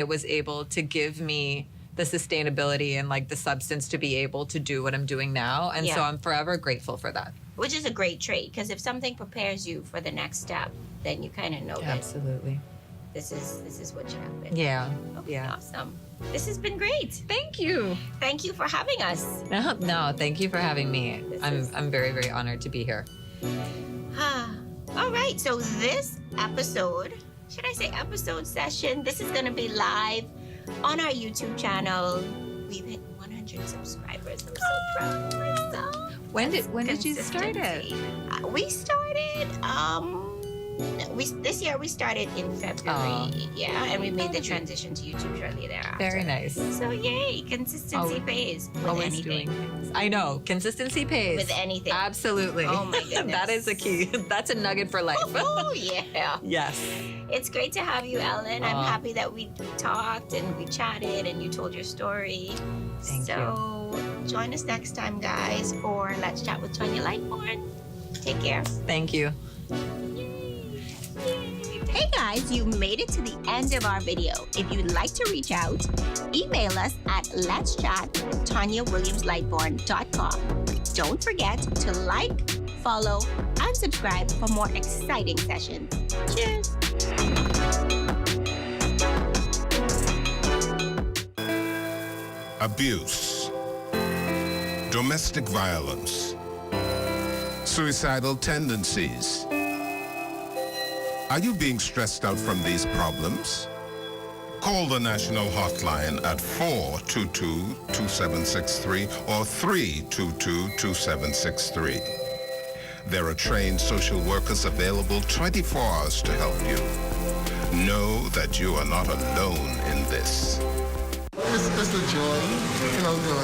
it was able to give me the sustainability and like the substance to be able to do what I'm doing now. And so I'm forever grateful for that. Which is a great trait, because if something prepares you for the next step, then you kind of know Absolutely. that this is what you have been. Yeah. Okay, Yeah. awesome. This has been great. Thank you. Thank you for having us. No, thank you for having me. I'm very, very honored to be here. All right, so this episode, should I say episode session, this is going to be live on our YouTube channel. We've hit 100 subscribers. I'm so proud of myself. When did you start it? We started this year we started in February. And we made the transition to YouTube shortly thereafter. Very nice. So yay, consistency pays with always anything. Doing things. I know, consistency pays. With anything. Absolutely. Oh my goodness. That is the key. That's a nugget for life. Oh yeah. Yes. It's great to have you, Ellen. I'm happy that we talked and we chatted and you told your story. Thank you. Join us next time, guys, for Let's Chat with Tonya Lightborn. Take care. Thank you. Hey guys, you made it to the end of our video. If you'd like to reach out, email us at letschat@TonyaWilliamsLightborn.com. Don't forget to like, follow, and subscribe for more exciting sessions. Cheers. Abuse, domestic violence, suicidal tendencies. Are you being stressed out from these problems? Call the national hotline at 422-2763 or 322-2763. There are trained social workers available 24 hours to help you. Know that you are not alone in this. It's just a joy, to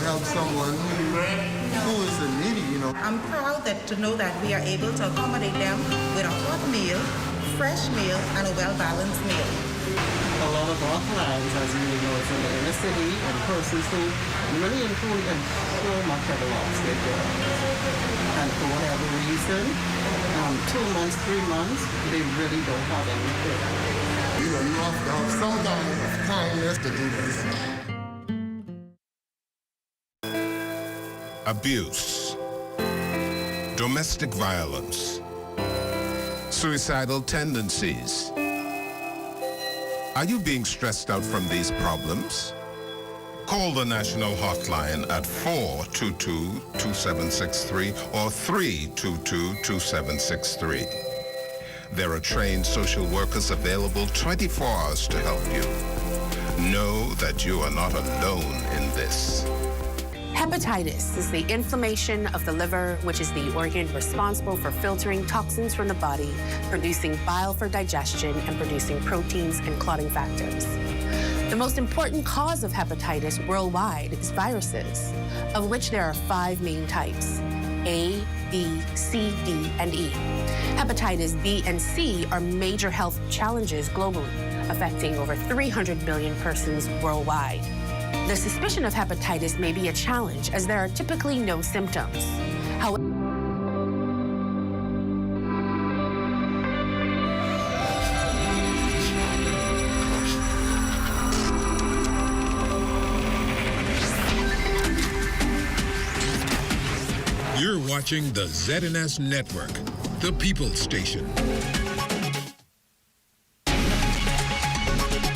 help someone who is in need, I'm proud to know that we are able to accommodate them with a hot meal, fresh meal, and a well-balanced meal. A lot of our clients, as you know, it's in the inner city and persons who really improve and so much have lost their jobs. And for whatever reason, 2 months, 3 months, they really don't have anything. You have to have some kind of kindness to do this. Abuse, domestic violence, suicidal tendencies. Are you being stressed out from these problems? Call the national hotline at 422-2763 or 322-2763. There are trained social workers available 24 hours to help you. Know that you are not alone in this. Hepatitis is the inflammation of the liver, which is the organ responsible for filtering toxins from the body, producing bile for digestion, and producing proteins and clotting factors. The most important cause of hepatitis worldwide is viruses, of which there are 5 main types: A, B, C, D, and E. Hepatitis B and C are major health challenges globally, affecting over 300 million persons worldwide. The suspicion of hepatitis may be a challenge, as there are typically no symptoms. However, you're watching the ZNS Network, the People's Station.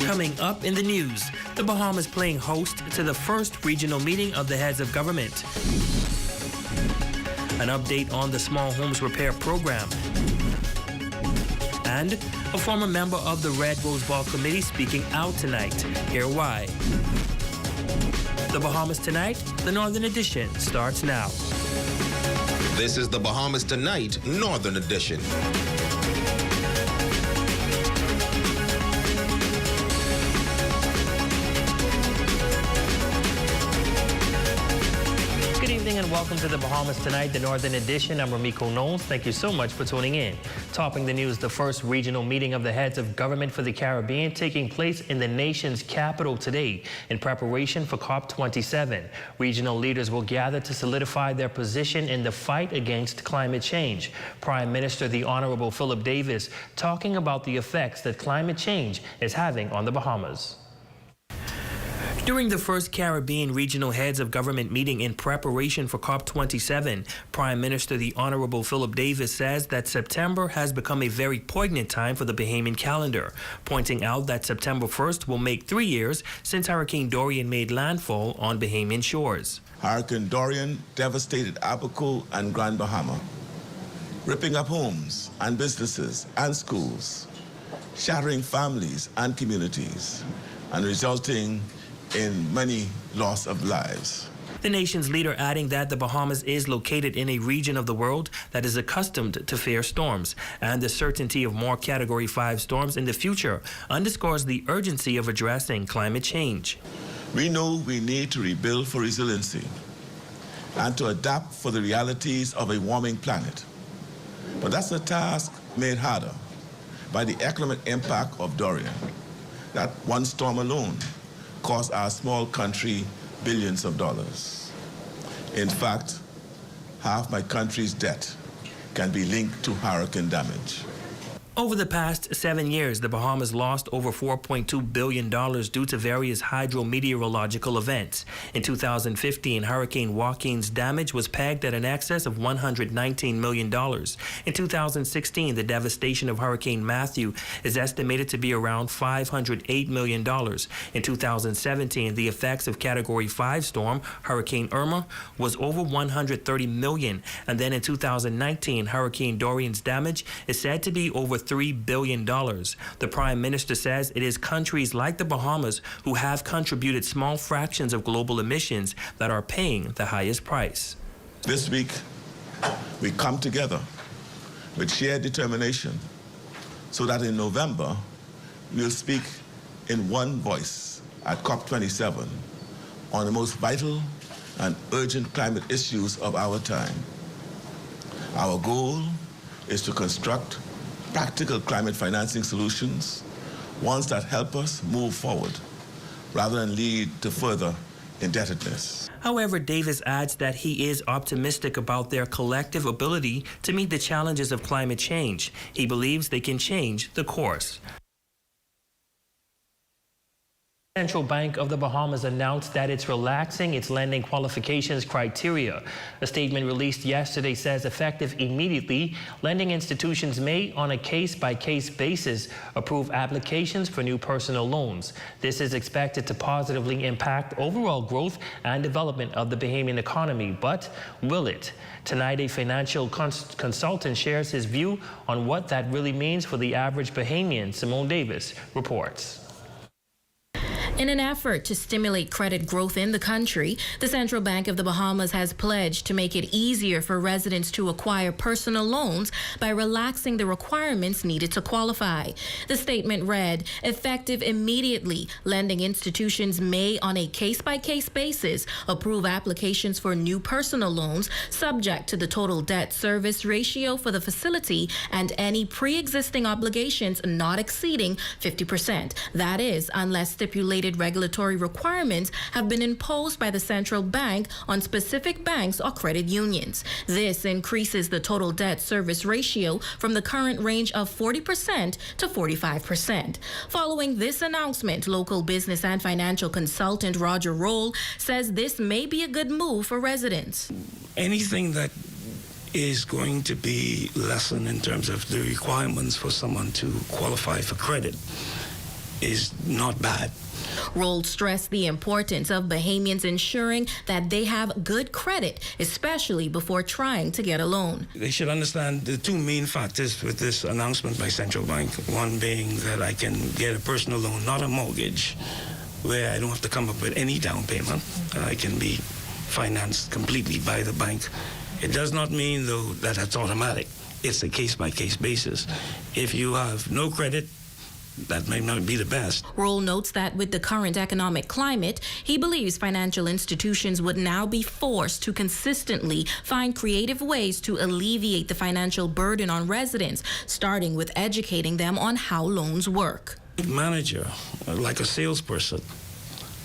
Coming up in the news, the Bahamas playing host to the first regional meeting of the heads of government. An update on the small homes repair program. And a former member of the Red Rose Ball Committee speaking out tonight. Hear why. The Bahamas Tonight, the Northern Edition, starts now. This is the Bahamas Tonight, Northern Edition. Good evening and welcome to the Bahamas Tonight, the Northern Edition. I'm Ramiko Knowles. Thank you so much for tuning in. Topping the news, the first regional meeting of the heads of government for the Caribbean taking place in the nation's capital today in preparation for COP27. Regional leaders will gather to solidify their position in the fight against climate change. Prime Minister the Honorable Philip Davis talking about the effects that climate change is having on the Bahamas. During the first Caribbean Regional Heads of Government meeting in preparation for COP27, Prime Minister the Honorable Philip Davis says that September has become a very poignant time for the Bahamian calendar, pointing out that September 1st will make 3 years since Hurricane Dorian made landfall on Bahamian shores. Hurricane Dorian devastated Abaco and Grand Bahama, ripping up homes and businesses and schools, shattering families and communities, and resulting in many loss of lives. The nation's leader adding that the Bahamas is located in a region of the world that is accustomed to fair storms, and the certainty of more Category 5 storms in the future underscores the urgency of addressing climate change. We know we need to rebuild for resiliency and to adapt for the realities of a warming planet. But that's a task made harder by the economic impact of Dorian. That one storm alone cost our small country billions of dollars. In fact, half my country's debt can be linked to hurricane damage. Over the past 7 years, the Bahamas lost over $4.2 billion due to various hydrometeorological events. In 2015, Hurricane Joaquin's damage was pegged at an excess of $119 million. In 2016, the devastation of Hurricane Matthew is estimated to be around $508 million. In 2017, the effects of Category 5 storm, Hurricane Irma, was over $130 million. And then in 2019, Hurricane Dorian's damage is said to be over $3 billion. The Prime Minister says it is countries like the Bahamas who have contributed small fractions of global emissions that are paying the highest price. This week, we come together with shared determination so that in November, we'll speak in one voice at COP27 on the most vital and urgent climate issues of our time. Our goal is to construct practical climate financing solutions, ones that help us move forward rather than lead to further indebtedness. However, Davis adds that he is optimistic about their collective ability to meet the challenges of climate change. He believes they can change the course. Central Bank of the Bahamas announced that it's relaxing its lending qualifications criteria. A statement released yesterday says effective immediately, lending institutions may, on a case-by-case basis, approve applications for new personal loans. This is expected to positively impact overall growth and development of the Bahamian economy, but will it? Tonight, a financial consultant shares his view on what that really means for the average Bahamian. Simone Davis reports. In an effort to stimulate credit growth in the country, the Central Bank of the Bahamas has pledged to make it easier for residents to acquire personal loans by relaxing the requirements needed to qualify. The statement read, effective immediately, lending institutions may, on a case-by-case basis, approve applications for new personal loans subject to the total debt service ratio for the facility and any pre-existing obligations not exceeding 50%. That is, unless stipulated regulatory requirements have been imposed by the central bank on specific banks or credit unions. This increases the total debt service ratio from the current range of 40% to 45%. Following this announcement, local business and financial consultant Roger Roll says this may be a good move for residents. Anything that is going to be lessened in terms of the requirements for someone to qualify for credit is not bad. Roll stressed the importance of Bahamians ensuring that they have good credit, especially before trying to get a loan. They should understand the two main factors with this announcement by Central Bank. One being that I can get a personal loan, not a mortgage, where I don't have to come up with any down payment. I can be financed completely by the bank. It does not mean, though, that it's automatic. It's a case-by-case basis. If you have no credit, that may not be the best. Roll notes that with the current economic climate, he believes financial institutions would now be forced to consistently find creative ways to alleviate the financial burden on residents, starting with educating them on how loans work. A manager, like a salesperson,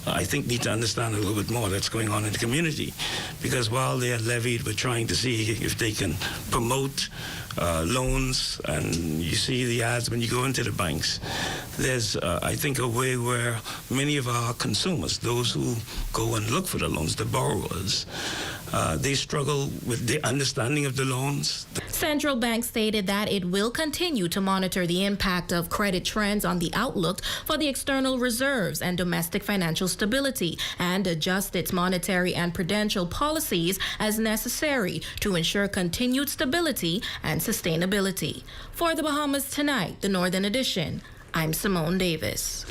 I think need to understand a little bit more that's going on in the community, because while they are levied, we're trying to see if they can promote loans, and you see the ads when you go into the banks. There's, I think, a way where many of our consumers, those who go and look for the loans, the borrowers, they struggle with the understanding of the loans. Central Bank stated that it will continue to monitor the impact of credit trends on the outlook for the external reserves and domestic financial stability and adjust its monetary and prudential policies as necessary to ensure continued stability and sustainability. For the Bahamas Tonight, the Northern Edition, I'm Simone Davis.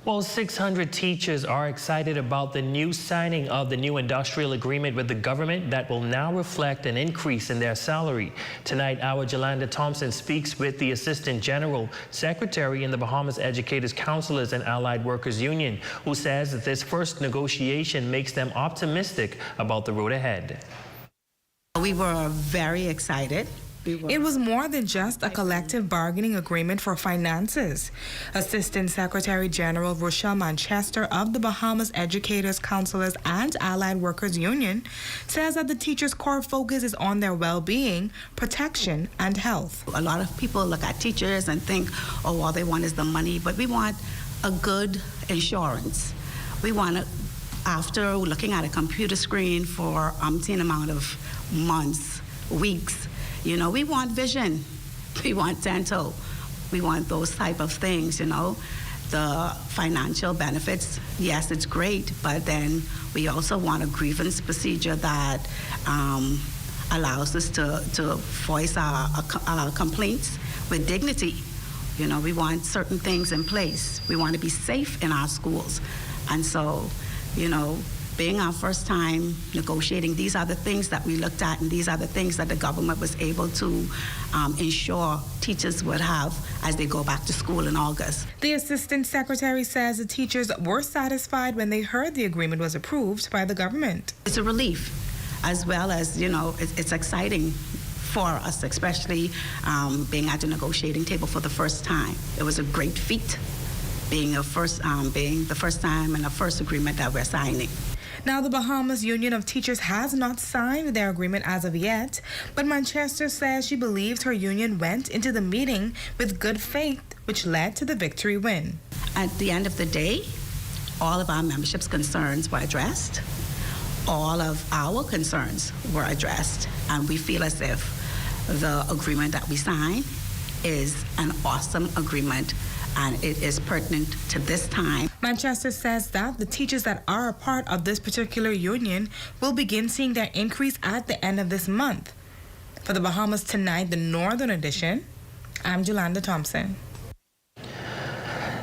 Well, 600 teachers are excited about the new signing of the new industrial agreement with the government that will now reflect an increase in their salary. Tonight, our Jolanda Thompson speaks with the Assistant General Secretary in the Bahamas Educators, Counselors and Allied Workers Union, who says that this first negotiation makes them optimistic about the road ahead. We were very excited. It was more than just a collective bargaining agreement for finances. Assistant Secretary General Rochelle Manchester of the Bahamas Educators, Counselors, and Allied Workers Union says that the teachers' core focus is on their well-being, protection, and health. A lot of people look at teachers and think, oh, all they want is the money, but we want a good insurance. We want to, after looking at a computer screen for umpteen amount of months, weeks, you know, we want vision, we want dental, we want those type of things, you know. The financial benefits, yes, it's great, but then we also want a grievance procedure that allows us to voice our complaints with dignity. You know, we want certain things in place. We want to be safe in our schools. And so, you know, being our first time negotiating, these are the things that we looked at, and these are the things that the government was able to ensure teachers would have as they go back to school in August. The Assistant Secretary says the teachers were satisfied when they heard the agreement was approved by the government. It's a relief, as well as, you know, it's exciting for us, especially being at the negotiating table for the first time. It was a great feat, being the first time and the first agreement that we're signing. Now, the Bahamas Union of Teachers has not signed their agreement as of yet, but Manchester says she believes her union went into the meeting with good faith, which led to the victory win. At the end of the day, all of our membership's concerns were addressed. All of our concerns were addressed, and we feel as if the agreement that we signed is an awesome agreement, and it is pertinent to this time. Manchester says that the teachers that are a part of this particular union will begin seeing their increase at the end of this month. For the Bahamas Tonight, the Northern Edition, I'm Jolanda Thompson.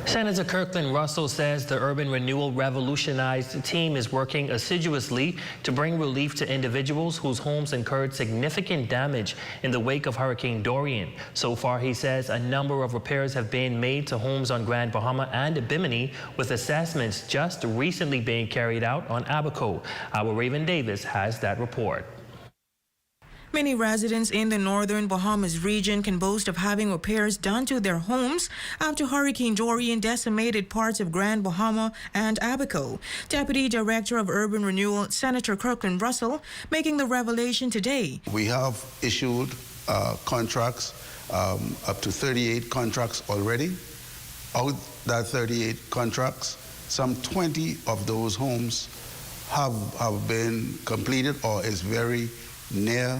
Senator Kirkland Russell says the Urban Renewal Revolutionized team is working assiduously to bring relief to individuals whose homes incurred significant damage in the wake of Hurricane Dorian. So far, he says a number of repairs have been made to homes on Grand Bahama and Bimini, with assessments just recently being carried out on Abaco. Our Raven Davis has that report. Many residents in the northern Bahamas region can boast of having repairs done to their homes after Hurricane Dorian decimated parts of Grand Bahama and Abaco. Deputy Director of Urban Renewal, Senator Kirkland Russell, making the revelation today. We have issued contracts, up to 38 contracts already. Out that 38 contracts, some 20 of those homes have been completed or is very near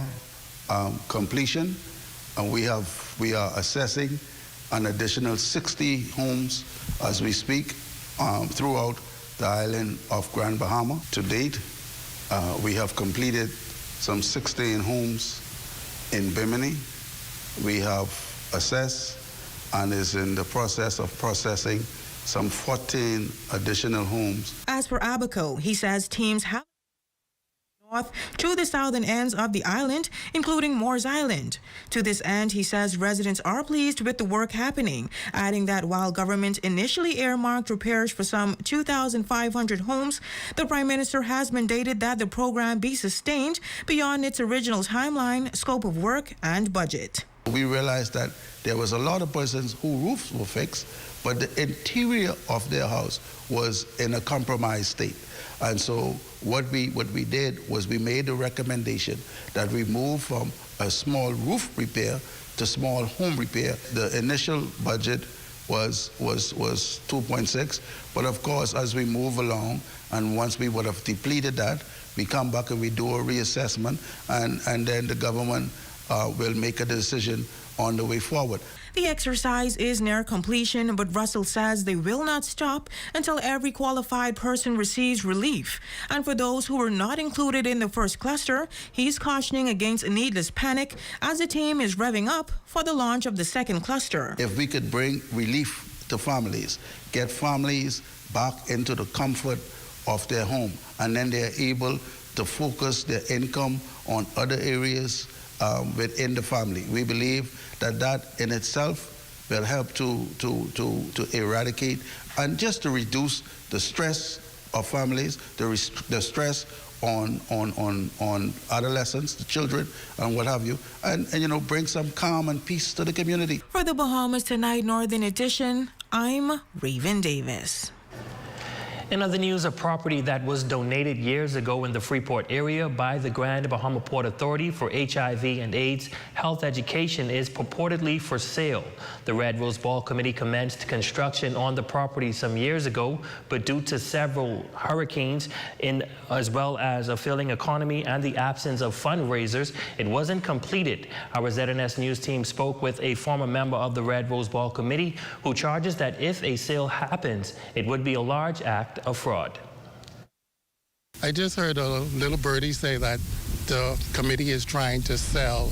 completion, and we are assessing an additional 60 homes as we speak throughout the island of Grand Bahama. To date, we have completed some 16 homes in Bimini. We have assessed and is in the process of processing some 14 additional homes. As for Abaco, he says teams have north to the southern ends of the island, including Moores Island. To this end, he says residents are pleased with the work happening, adding that while government initially earmarked repairs for some 2,500 homes, the Prime Minister has mandated that the program be sustained beyond its original timeline, scope of work, and budget. We realized that there was a lot of persons whose roofs were fixed, but the interior of their house was in a compromised state. And so what we did was we made a recommendation that we move from a small roof repair to small home repair. The initial budget was 2.6, but of course, as we move along, and once we would have depleted that, we come back and we do a reassessment, and then the government will make a decision on the way forward. The exercise is near completion, but Russell says they will not stop until every qualified person receives relief. And for those who were not included in the first cluster, he's cautioning against needless panic as the team is revving up for the launch of the second cluster. If we could bring relief to families, get families back into the comfort of their home, and then they're able to focus their income on other areas within the family. We believe that in itself will help to eradicate and just to reduce the stress of families, the stress on adolescents, the children, and what have you, and bring some calm and peace to the community. For the Bahamas Tonight Northern Edition, I'm Raven Davis. In other news, a property that was donated years ago in the Freeport area by the Grand Bahama Port Authority for HIV and AIDS health education is purportedly for sale. The Red Rose Ball Committee commenced construction on the property some years ago, but due to several hurricanes, as well as a failing economy and the absence of fundraisers, it wasn't completed. Our ZNS News team spoke with a former member of the Red Rose Ball Committee who charges that if a sale happens, it would be a large act of fraud. I just heard a little birdie say that the committee is trying to sell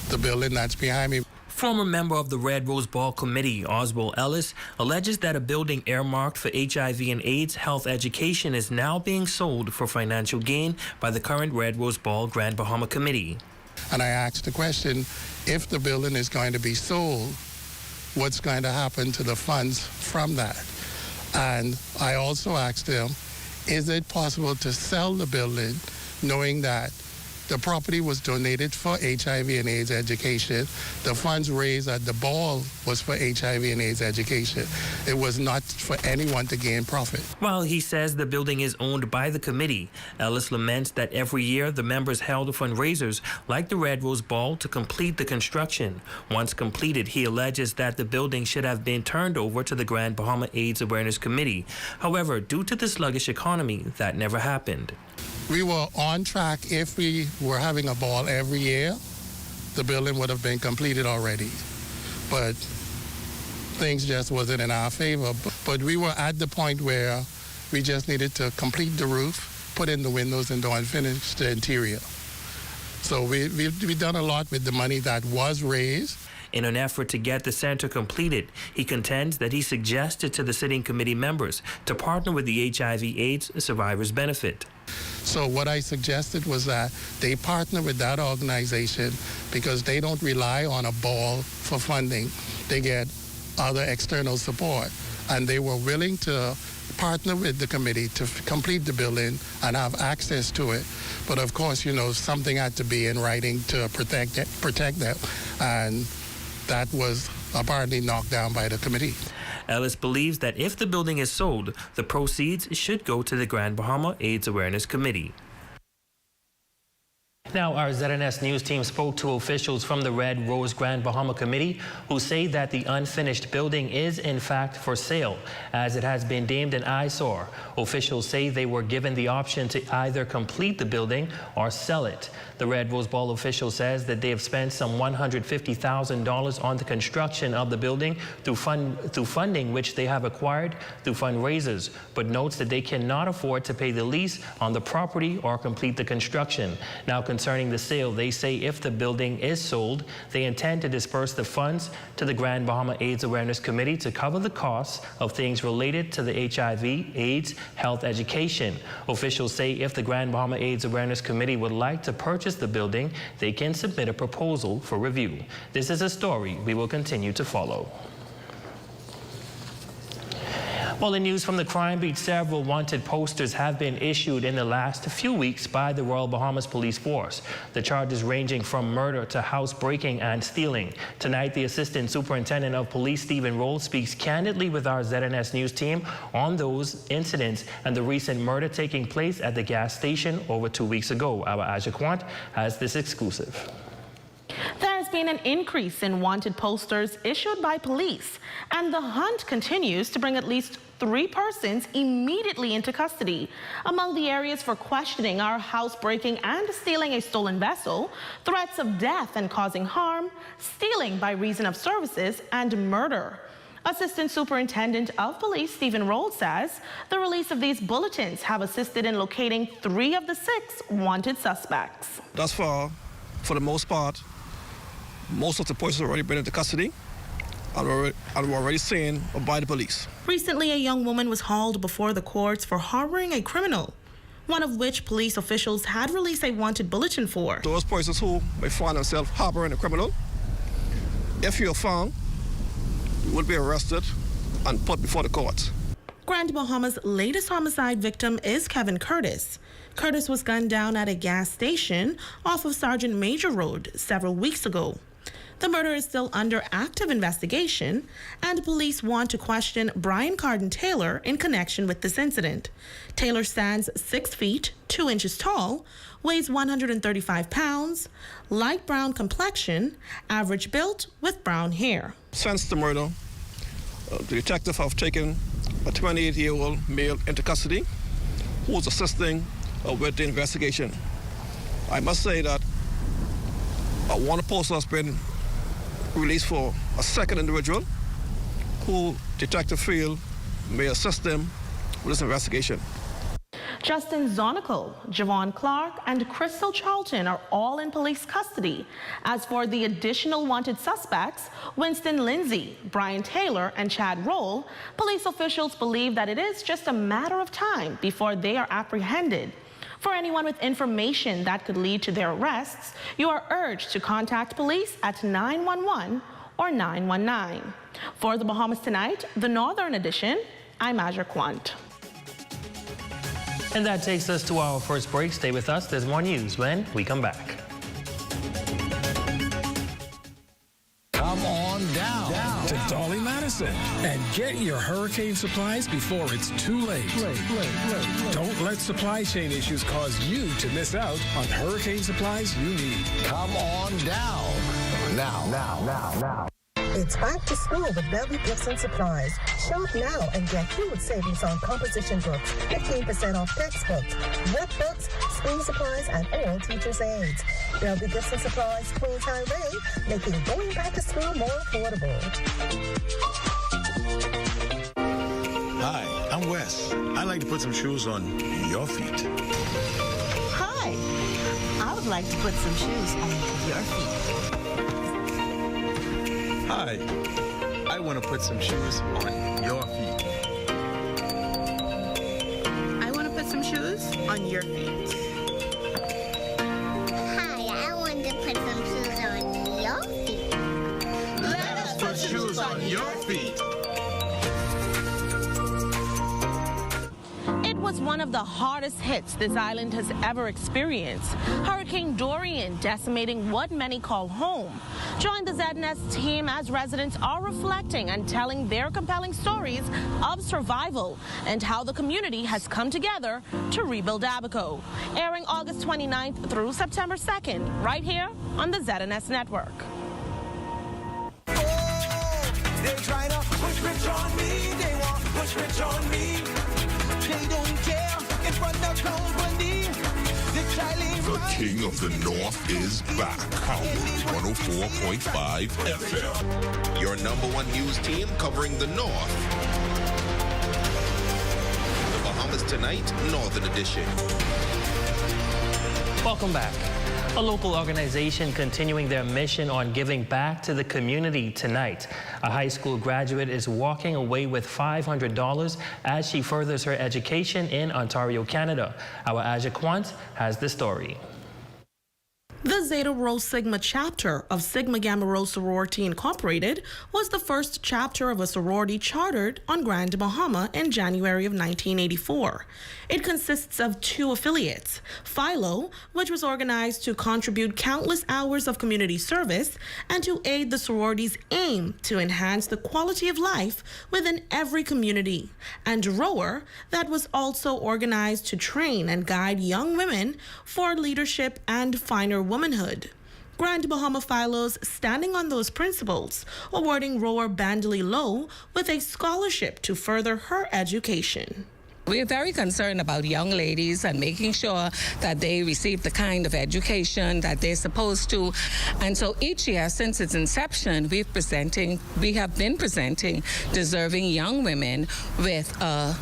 the building that's behind me. Former member of the Red Rose Ball Committee, Oswald Ellis, alleges that a building earmarked for HIV and AIDS health education is now being sold for financial gain by the current Red Rose Ball Grand Bahama Committee. And I asked the question, if the building is going to be sold, what's going to happen to the funds from that? And I also asked them, is it possible to sell the building knowing that the property was donated for HIV and AIDS education. The funds raised at the ball was for HIV and AIDS education. It was not for anyone to gain profit. While he says the building is owned by the committee, Ellis laments that every year the members held fundraisers like the Red Rose Ball to complete the construction. Once completed, he alleges that the building should have been turned over to the Grand Bahama AIDS Awareness Committee. However, due to the sluggish economy, that never happened. We were on track. If we were having a ball every year, the building would have been completed already. But things just wasn't in our favor. But we were at the point where we just needed to complete the roof, put in the windows and door, and finish the interior. So we've done a lot with the money that was raised. In an effort to get the center completed, he contends that he suggested to the sitting committee members to partner with the HIV/AIDS Survivors Benefit. So what I suggested was that they partner with that organization because they don't rely on a ball for funding. They get other external support. And they were willing to partner with the committee to complete the building and have access to it. But of course, something had to be in writing to protect them. And that was apparently knocked down by the committee. Ellis believes that if the building is sold, the proceeds should go to the Grand Bahama AIDS Awareness Committee. Now, our ZNS News team spoke to officials from the Red Rose Grand Bahama Committee who say that the unfinished building is in fact for sale, as it has been deemed an eyesore. Officials say they were given the option to either complete the building or sell it. The Red Rose Ball official says that they have spent some $150,000 on the construction of the building through funding which they have acquired through fundraisers, but notes that they cannot afford to pay the lease on the property or complete the construction. Now, concerning the sale, they say if the building is sold, they intend to disperse the funds to the Grand Bahama AIDS Awareness Committee to cover the costs of things related to the HIV/AIDS health education. Officials say if the Grand Bahama AIDS Awareness Committee would like to purchase the building, they can submit a proposal for review. This is a story we will continue to follow. Well, in news from the crime beat, several wanted posters have been issued in the last few weeks by the Royal Bahamas Police Force. The charges ranging from murder to housebreaking and stealing. Tonight, the Assistant Superintendent of Police, Stephen Roll, speaks candidly with our ZNS News team on those incidents and the recent murder taking place at the gas station over 2 weeks ago. Our Aja Quant has this exclusive. seen an increase in wanted posters issued by police, and the hunt continues to bring at least 3 persons immediately into custody. Among the areas for questioning are housebreaking and stealing a stolen vessel, threats of death and causing harm, stealing by reason of services, and murder. Assistant Superintendent of Police Stephen Roll says the release of these bulletins have assisted in locating 3 of the 6 wanted suspects. Thus far, for the most part, most of the persons have already been into custody and were already seen by the police. Recently, a young woman was hauled before the courts for harboring a criminal, one of which police officials had released a wanted bulletin for. Those persons who may find themselves harboring a criminal, if you're found, you will be arrested and put before the courts. Grand Bahama's latest homicide victim is Kevin Curtis. Curtis was gunned down at a gas station off of Sergeant Major Road several weeks ago. The murder is still under active investigation, and police want to question Brian Carden Taylor in connection with this incident. Taylor stands 6 feet, 2 inches tall, weighs 135 pounds, light brown complexion, average built with brown hair. Since the murder, the detective have taken a 28-year-old male into custody who is assisting with the investigation. I must say that one poster has been released for a second individual who detective feel may assist them with this investigation. Justin Zonical, Javon Clark, and Crystal Charlton are all in police custody. As for the additional wanted suspects, Winston Lindsay, Brian Taylor, and Chad Roll, police officials believe that it is just a matter of time before they are apprehended. For anyone with information that could lead to their arrests, you are urged to contact police at 911 or 919. For the Bahamas Tonight, the Northern Edition, I'm Aja Quant. And that takes us to our first break. Stay with us. There's more news when we come back. Come on down to Dolly Madison and get your hurricane supplies before it's too late. Don't let supply chain issues cause you to miss out on hurricane supplies you need. Come on down. Now. It's back to school with Bellevue Gifts and Supplies. Shop now and get huge savings on composition books, 15% off textbooks, workbooks, school supplies, and all teachers' aids. Bellevue Gifts and Supplies, Queens Highway, making going back to school more affordable. Hi, I'm Wes. I'd like to put some shoes on your feet. Hi, I would like to put some shoes on your feet. Hi, I want to put some shoes on your feet. I want to put some shoes on your feet. Hi, I want to put some shoes on your feet. Let us put shoes on your feet. It was one of the hardest hits this island has ever experienced. Hurricane Dorian decimating what many call home. Join the ZNS team as residents are reflecting and telling their compelling stories of survival and how the community has come together to rebuild Abaco. Airing August 29th through September 2nd, right here on the ZNS Network. They try to push rich on me, they want to push rich on me. They don't care in front of company. The King of the North is back. Howard 104.5 FM. Your #1 news team covering the North. The Bahamas Tonight, Northern Edition. Welcome back. A local organization continuing their mission on giving back to the community tonight. A high school graduate is walking away with $500 as she furthers her education in Ontario, Canada. Our Aja Quant has the story. The Zeta Rho Sigma chapter of Sigma Gamma Rho Sorority Incorporated was the first chapter of a sorority chartered on Grand Bahama in January of 1984. It consists of 2 affiliates, Philo, which was organized to contribute countless hours of community service and to aid the sorority's aim to enhance the quality of life within every community, and Rower, that was also organized to train and guide young women for leadership and finer womanhood. Grand Bahama Philos standing on those principles, awarding rower Bandley Lowe with a scholarship to further her education. We're very concerned about young ladies and making sure that they receive the kind of education that they're supposed to. And so each year since its inception, we have been presenting deserving young women with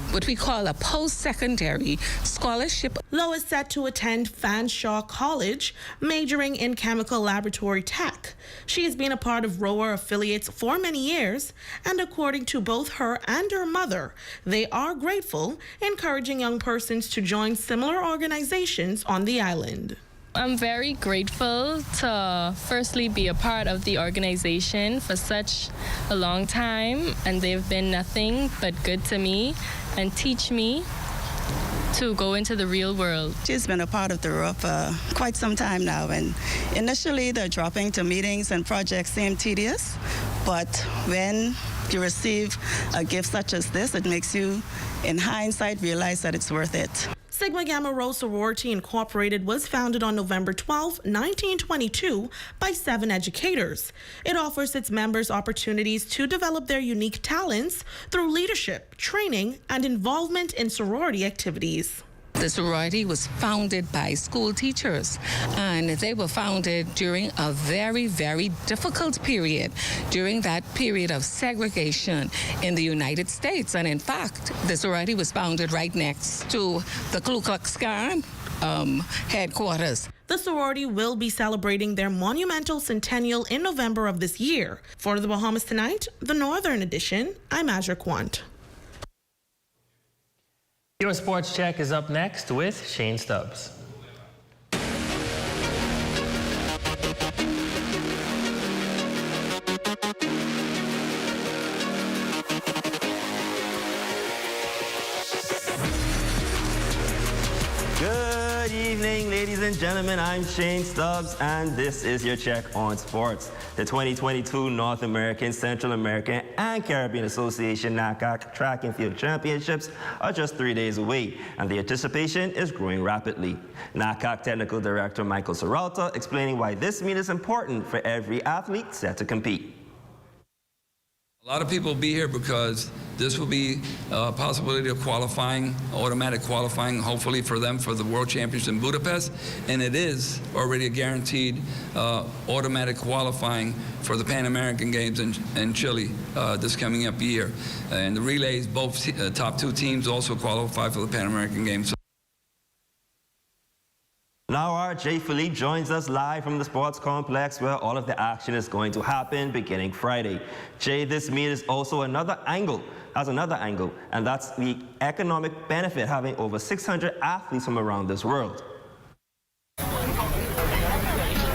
what we call a post-secondary scholarship. Lowe is set to attend Fanshawe College, majoring in chemical laboratory tech. She has been a part of rower affiliates for many years, and according to both her and her mother, they are grateful, encouraging young persons to join similar organizations on the island. I'm very grateful to firstly be a part of the organization for such a long time, and they've been nothing but good to me and teach me to go into the real world. She's been a part of the rower for quite some time now, and initially the dropping to meetings and projects seemed tedious, but when you receive a gift such as this, it makes you, in hindsight, realize that it's worth it. Sigma Gamma Rho Sorority Incorporated was founded on November 12, 1922 by 7 educators. It offers its members opportunities to develop their unique talents through leadership, training, and involvement in sorority activities. The sorority was founded by school teachers, and they were founded during a very, very difficult period, during that period of segregation in the United States. And in fact, the sorority was founded right next to the Ku Klux Klan headquarters. The sorority will be celebrating their monumental centennial in November of this year. For the Bahamas Tonight, the Northern Edition, I'm Azra Quant. Your Sports Check is up next with Shane Stubbs. Good evening, ladies and gentlemen. I'm Shane Stubbs, and this is your check on sports. The 2022 North American, Central American, and Caribbean Association NACAC Track and Field Championships are just 3 days away, and the anticipation is growing rapidly. NACAC Technical Director Michael Serralta explaining why this meet is important for every athlete set to compete. A lot of people will be here because this will be a possibility of qualifying, automatic qualifying, hopefully for them for the World Championships in Budapest, and it is already a guaranteed automatic qualifying for the Pan American Games in Chile this coming up year. And the relays, both top 2 teams also qualify for the Pan American Games. Now our Jay Philippe joins us live from the sports complex where all of the action is going to happen beginning Friday. Jay, this meet is also has another angle, and that's the economic benefit having over 600 athletes from around this world.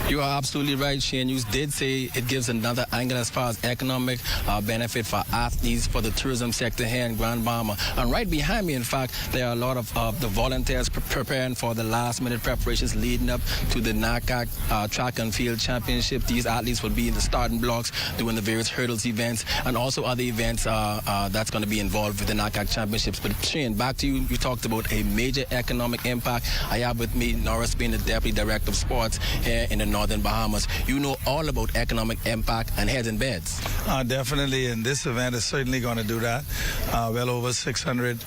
You are absolutely right, Shane. You did say it gives another angle as far as economic benefit for athletes, for the tourism sector here in Grand Bahama. And right behind me, in fact, there are a lot of the volunteers preparing for the last-minute preparations leading up to the NACAC Track and Field Championship. These athletes will be in the starting blocks doing the various hurdles events and also other events that's going to be involved with the NACAC Championships. But Shane, back to you. You talked about a major economic impact. I have with me Norris being the Deputy Director of Sports here in the Northern Bahamas. You know all about economic impact and heads and beds. Definitely, and this event is certainly going to do that. Well over 600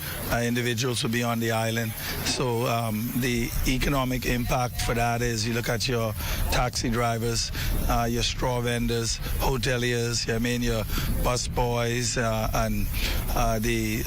individuals will be on the island. So the economic impact for that is you look at your taxi drivers, your straw vendors, hoteliers, your bus boys, and the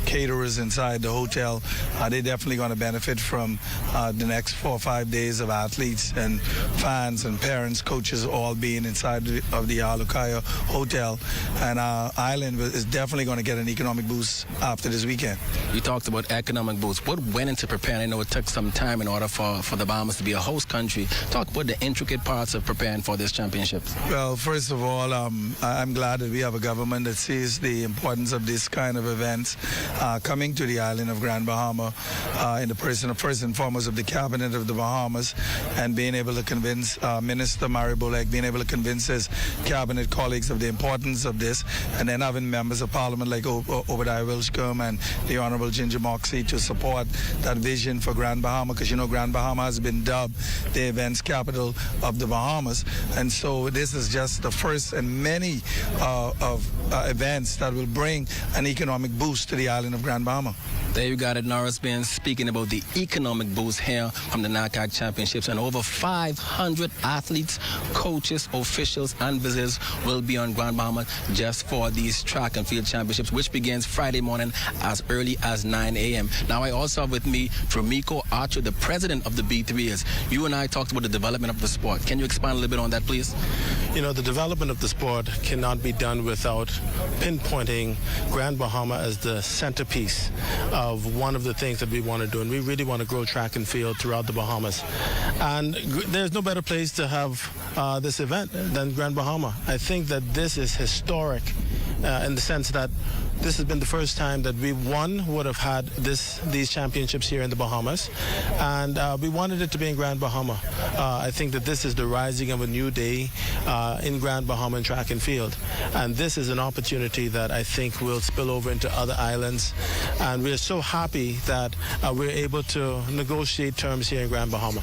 caterers inside the hotel. They're definitely going to benefit from the next 4 or 5 days of athletes and fans and parents, coaches all being inside of the Alukaya Hotel. And our island is definitely going to get an economic boost after this weekend. You talked about economic boost. What went into preparing? I know it took some time in order for the Bahamas to be a host country. Talk about the intricate parts of preparing for this championship. Well, first of all, I'm glad that we have a government that sees the importance of this kind of events coming to the island of Grand Bahama in the person of first and foremost of the cabinet of the Bahamas and being able to convince Minister Mario Bolek being able to convince his cabinet colleagues of the importance of this, and then having members of parliament like Obadiah Wilshcombe and the Honorable Ginger Moxie to support that vision for Grand Bahama, because you know Grand Bahama has been dubbed the events capital of the Bahamas, and so this is just the first in many events that will bring an economic boost to the island of Grand Bahama. There you got it, Norris Ben, speaking about the economic boost here from the NACAC Championships, and over 500 athletes, coaches, officials, and visitors will be on Grand Bahama just for these track and field championships, which begins Friday morning as early as 9 a.m. Now, I also have with me Trumiko Archer, the president of the B3s. You and I talked about the development of the sport. Can you expand a little bit on that, please? You know, the development of the sport cannot be done without pinpointing Grand Bahama as the centerpiece of one of the things that we want to do, and we really want to grow track and field throughout the Bahamas. And there's no better place to have this event than Grand Bahama. I think that this is historic in the sense that this has been the first time that we, would have had these championships here in the Bahamas, and we wanted it to be in Grand Bahama. I think that this is the rising of a new day in Grand Bahama in track and field, and this is an opportunity that I think will spill over into other islands, and we're so happy that we're able to negotiate terms here in Grand Bahama.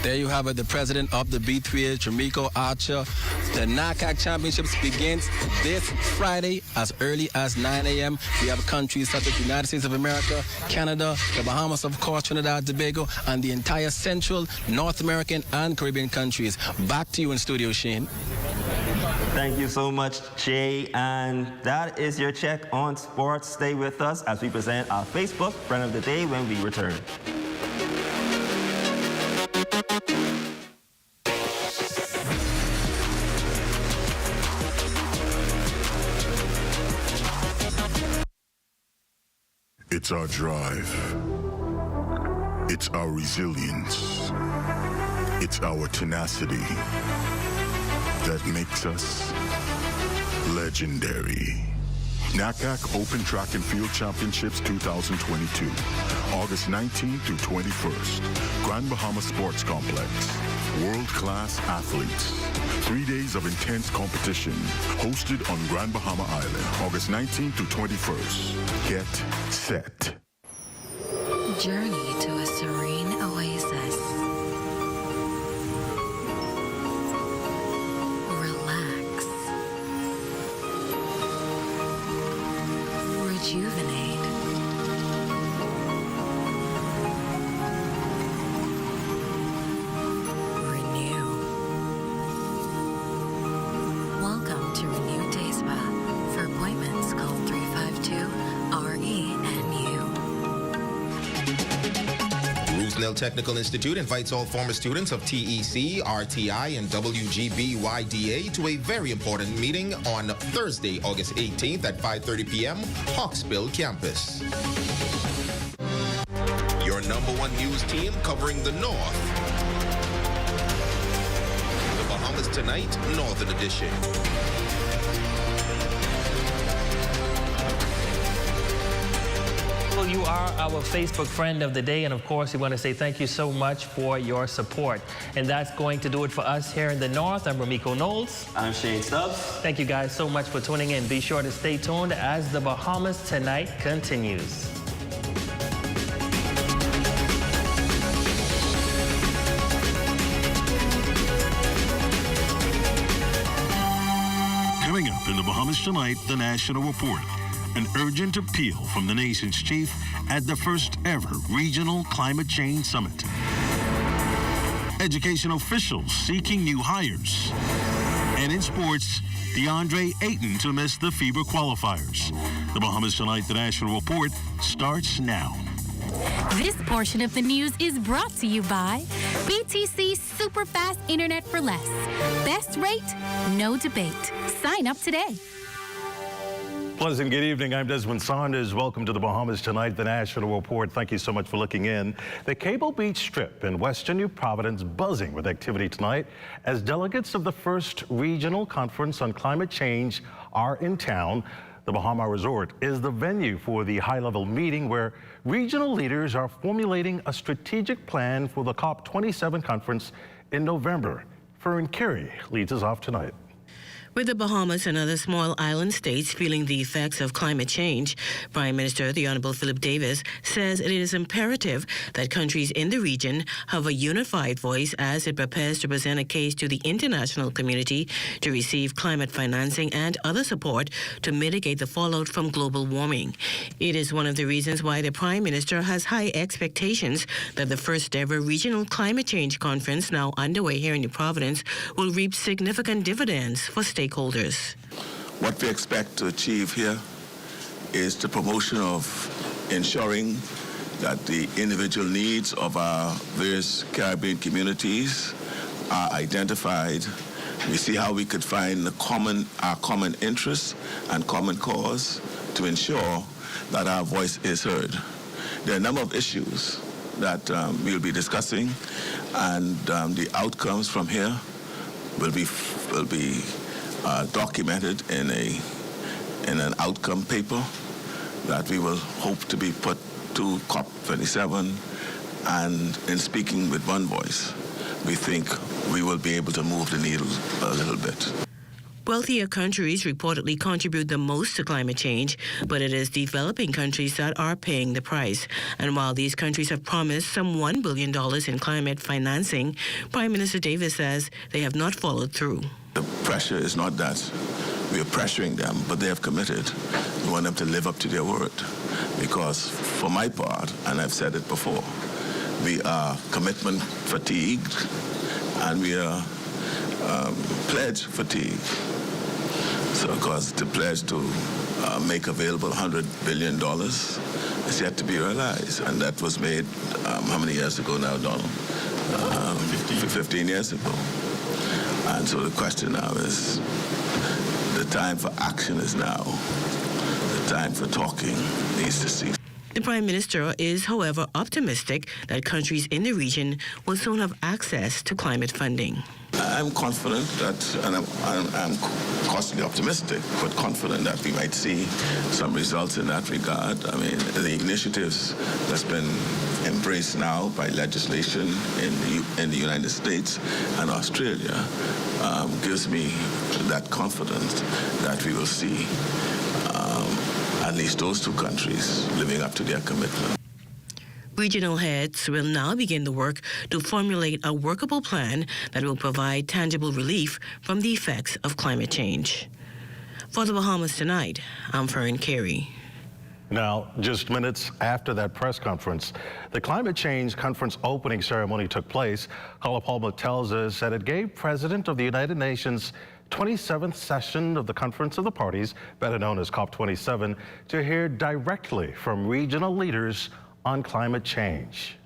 There you have it, the president of the B3, Trumiko Archer. The NACAC Championships begins this Friday as early as 9 a.m. We have countries such as the United States of America, Canada, the Bahamas, of course, Trinidad, Tobago, and the entire Central, North American, and Caribbean countries. Back to you in studio, Shane. Thank you so much, Jay. And that is your check on sports. Stay with us as we present our Facebook Friend of the Day when we return. It's our drive. It's our resilience. It's our tenacity that makes us legendary. NACAC Open Track and Field Championships 2022, August 19th through 21st, Grand Bahama Sports Complex. World-class athletes. 3 days of intense competition, hosted on Grand Bahama Island, August 19th through 21st. Get set. Journey to a serene oasis. Relax. Rejuvenate. Renew. Welcome to Renew Day Spa. For appointments, call 352-RENU. Roosnell Technical Institute invites all former students of TEC, RTI, and WGBYDA to a very important meeting on Thursday, August 18th at 5:30 p.m., Hawksbill campus. Your #1 news team covering the North. The Bahamas Tonight, Northern Edition. Well, you are our Facebook friend of the day, and of course, we want to say thank you so much for your support. And that's going to do it for us here in the North. I'm Ramiko Knowles. I'm Shane Stubbs. Thank you guys so much for tuning in. Be sure to stay tuned as the Bahamas Tonight continues. Coming up in the Bahamas Tonight, the National Report. An urgent appeal from the nation's chief at the first ever Regional Climate Change Summit. Education officials seeking new hires. And in sports, DeAndre Ayton to miss the FIBA qualifiers. The Bahamas Tonight, the National Report, starts now. This portion of the news is brought to you by BTC Super Fast Internet for Less. Best rate, no debate. Sign up today. Pleasant good evening. I'm Desmond Saunders. Welcome to the Bahamas Tonight, the National Report. Thank you so much for looking in. The Cable Beach Strip in western New Providence buzzing with activity tonight as delegates of the first Regional Conference on Climate Change are in town. The Bahama Resort is the venue for the high-level meeting where regional leaders are formulating a strategic plan for the COP27 conference in November. Fern Carey leads us off tonight. With the Bahamas and other small island states feeling the effects of climate change, Prime Minister the Honorable Philip Davis says it is imperative that countries in the region have a unified voice as it prepares to present a case to the international community to receive climate financing and other support to mitigate the fallout from global warming. It is one of the reasons why the Prime Minister has high expectations that the first ever regional climate change conference now underway here in New Providence will reap significant dividends for stakeholders. What we expect to achieve here is the promotion of ensuring that the individual needs of our various Caribbean communities are identified. We see how we could find our common interests and common cause to ensure that our voice is heard. There are a number of issues that we'll be discussing, and the outcomes from here will be documented in an outcome paper that we will hope to be put to COP27, and in speaking with one voice, we think we will be able to move the needle a little bit. Wealthier countries reportedly contribute the most to climate change, but it is developing countries that are paying the price. And while these countries have promised some $1 billion in climate financing, Prime Minister Davis says they have not followed through. The pressure is not that we are pressuring them, but they have committed. We want them to live up to their word. Because for my part, and I've said it before, we are commitment fatigued and we are pledge fatigue. So, of course, the pledge to make available $100 billion is yet to be realized. And that was made, how many years ago now, Donald? 15 years ago. And so the question now is, the time for action is now. The time for talking needs to cease. The Prime Minister is, however, optimistic that countries in the region will soon have access to climate funding. I'm confident that, and I'm cautiously optimistic, but confident that we might see some results in that regard. I mean, the initiatives that's been embraced now by legislation in the United States and Australia gives me that confidence that we will see at least those two countries living up to their commitment. Regional heads will now begin the work to formulate a workable plan that will provide tangible relief from the effects of climate change. For the Bahamas Tonight, I'm Fern Carey. Now, just minutes after that press conference, the Climate Change Conference opening ceremony took place. Carla Palmer tells us that it gave President of the United Nations 27th session of the Conference of the Parties, better known as COP27, to hear directly from regional leaders on climate change.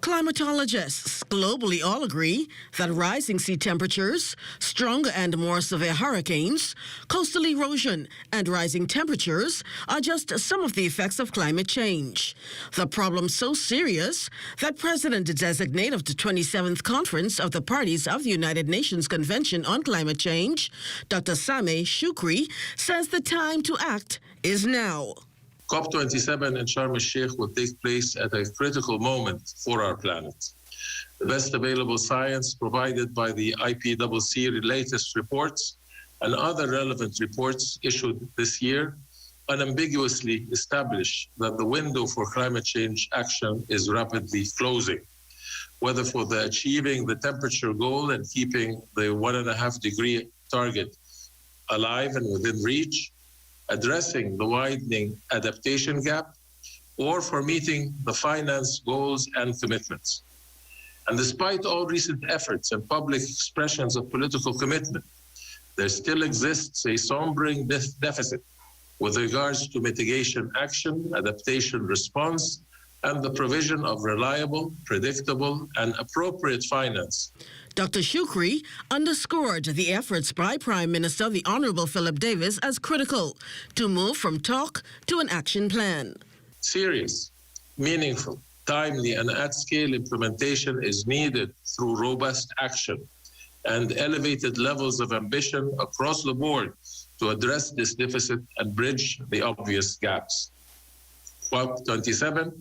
Climatologists globally all agree that rising sea temperatures, stronger and more severe hurricanes, coastal erosion, and rising temperatures are just some of the effects of climate change. The problem so serious that President-designate of the 27th Conference of the Parties of the United Nations Convention on Climate Change, Dr. Sameh Shukri, says the time to act is now. COP27 in Sharm el-Sheikh will take place at a critical moment for our planet. The best available science provided by the IPCC latest reports and other relevant reports issued this year unambiguously establish that the window for climate change action is rapidly closing, whether for the achieving the temperature goal and keeping the 1.5 degree target alive and within reach, addressing the widening adaptation gap, or for meeting the finance goals and commitments. And despite all recent efforts and public expressions of political commitment, there still exists a sombering deficit with regards to mitigation action, adaptation response, and the provision of reliable, predictable, and appropriate finance. Dr. Shukri underscored the efforts by Prime Minister the Honorable Philip Davis as critical to move from talk to an action plan. Serious, meaningful, timely, and at-scale implementation is needed through robust action and elevated levels of ambition across the board to address this deficit and bridge the obvious gaps. COP27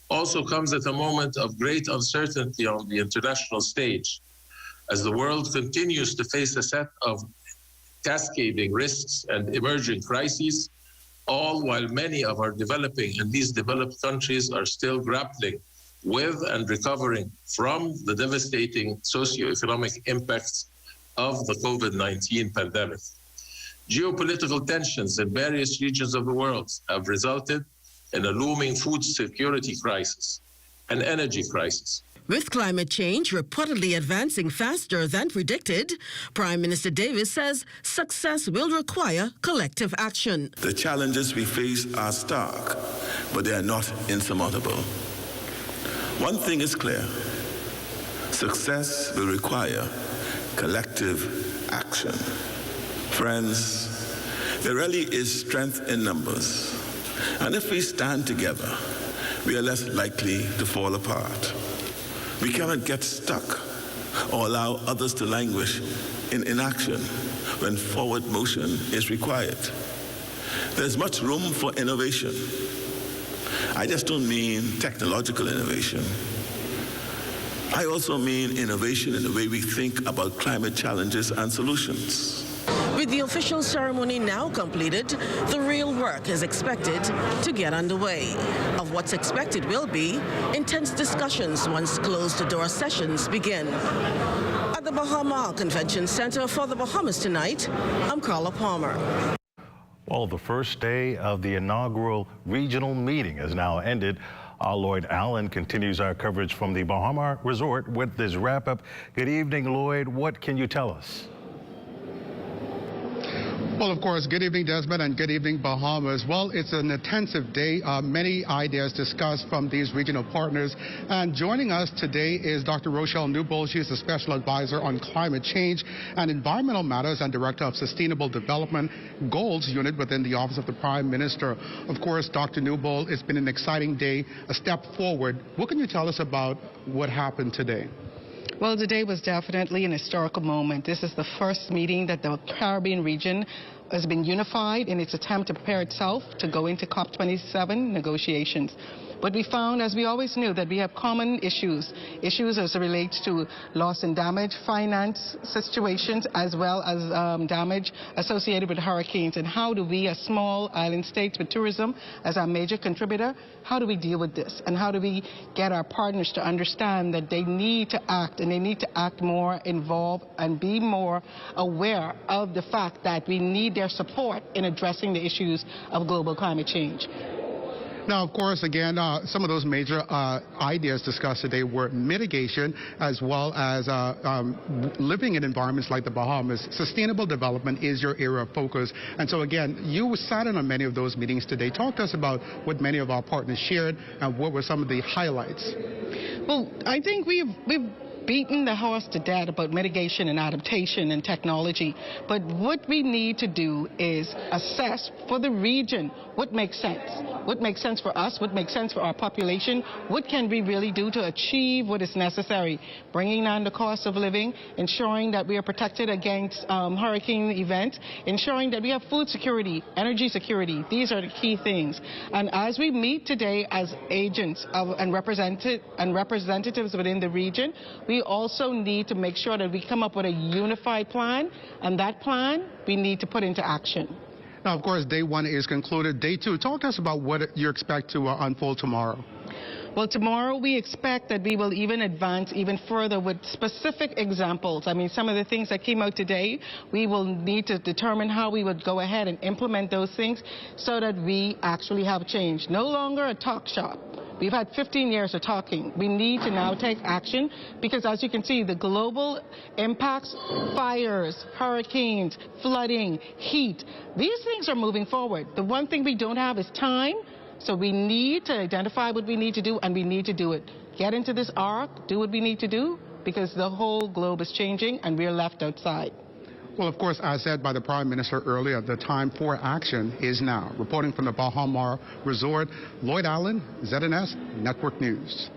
also comes at a moment of great uncertainty on the international stage. as the world continues to face a set of cascading risks and emerging crises, all while many of our developing and these developed countries are still grappling with and recovering from the devastating socioeconomic impacts of the COVID-19 pandemic. Geopolitical tensions in various regions of the world have resulted in a looming food security crisis, an energy crisis. With climate change reportedly advancing faster than predicted, Prime Minister Davis says success will require collective action. The challenges we face are stark, but they are not insurmountable. One thing is clear: success will require collective action. Friends, there really is strength in numbers, and if we stand together, we are less likely to fall apart. We cannot get stuck or allow others to languish in inaction when forward motion is required. There's much room for innovation. I just don't mean technological innovation. I also mean innovation in the way we think about climate challenges and solutions. With the official ceremony now completed, the real work is expected to get underway. Of what's expected will be intense discussions once closed-the-door sessions begin. At the Bahama Convention Center for the Bahamas tonight, I'm Carla Palmer. Well, the first day of the inaugural regional meeting has now ended. Lloyd Allen continues our coverage from the Bahama Resort with this wrap-up. Good evening, Lloyd. What can you tell us? Well, of course, good evening, Desmond, and good evening, Bahamas. Well, it's an intensive day. Many ideas discussed from these regional partners. And joining us today is Dr. Rochelle Newbold. She is the Special Advisor on Climate Change and Environmental Matters and Director of Sustainable Development Goals Unit within the Office of the Prime Minister. Of course, Dr. Newbold, it's been an exciting day, a step forward. What can you tell us about what happened today? Well, today was definitely an historical moment. This is the first meeting that the Caribbean region has been unified in its attempt to prepare itself to go into COP27 negotiations. But we found, as we always knew, that we have common issues as it relates to loss and damage, finance situations, as well as damage associated with hurricanes. And how do we, as small island states with tourism as our major contributor, how do we deal with this? And how do we get our partners to understand that they need to act, and they need to act more involved and be more aware of the fact that we need their support in addressing the issues of global climate change? Now, of course, again, some of those major ideas discussed today were mitigation, as well as living in environments like the Bahamas. Sustainable development is your area of focus. And so, again, you sat in on many of those meetings today. Talk to us about what many of our partners shared and what were some of the highlights. Well, I think we've beaten the horse to death about mitigation and adaptation and technology. But what we need to do is assess for the region what makes sense. What makes sense for us? What makes sense for our population? What can we really do to achieve what is necessary? Bringing down the cost of living, ensuring that we are protected against hurricane events, ensuring that we have food security, energy security. These are the key things. And as we meet today as agents and representatives within the region, we also need to make sure that we come up with a unified plan, and that plan we need to put into action. Now, of course, day one is concluded. Day two, talk to us about what you expect to unfold tomorrow. Well, tomorrow we expect that we will even advance even further with specific examples. I mean, some of the things that came out today, we will need to determine how we would go ahead and implement those things so that we actually have change. No longer a talk shop. We've had 15 years of talking. We need to now take action because, as you can see, the global impacts, fires, hurricanes, flooding, heat, these things are moving forward. The one thing we don't have is time, so we need to identify what we need to do, and we need to do it. Get into this arc, do what we need to do, because the whole globe is changing and we're left outside. Well, of course, as said by the Prime Minister earlier, the time for action is now. Reporting from the Bahama Resort, Lloyd Allen, ZNS Network News.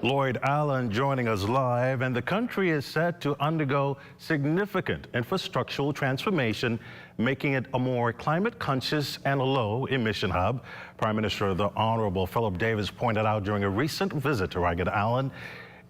Lloyd Allen joining us live, and the country is set to undergo significant infrastructural transformation, making it a more climate-conscious and low-emission hub. Prime Minister the Honorable Philip Davis pointed out during a recent visit to Ragged Island.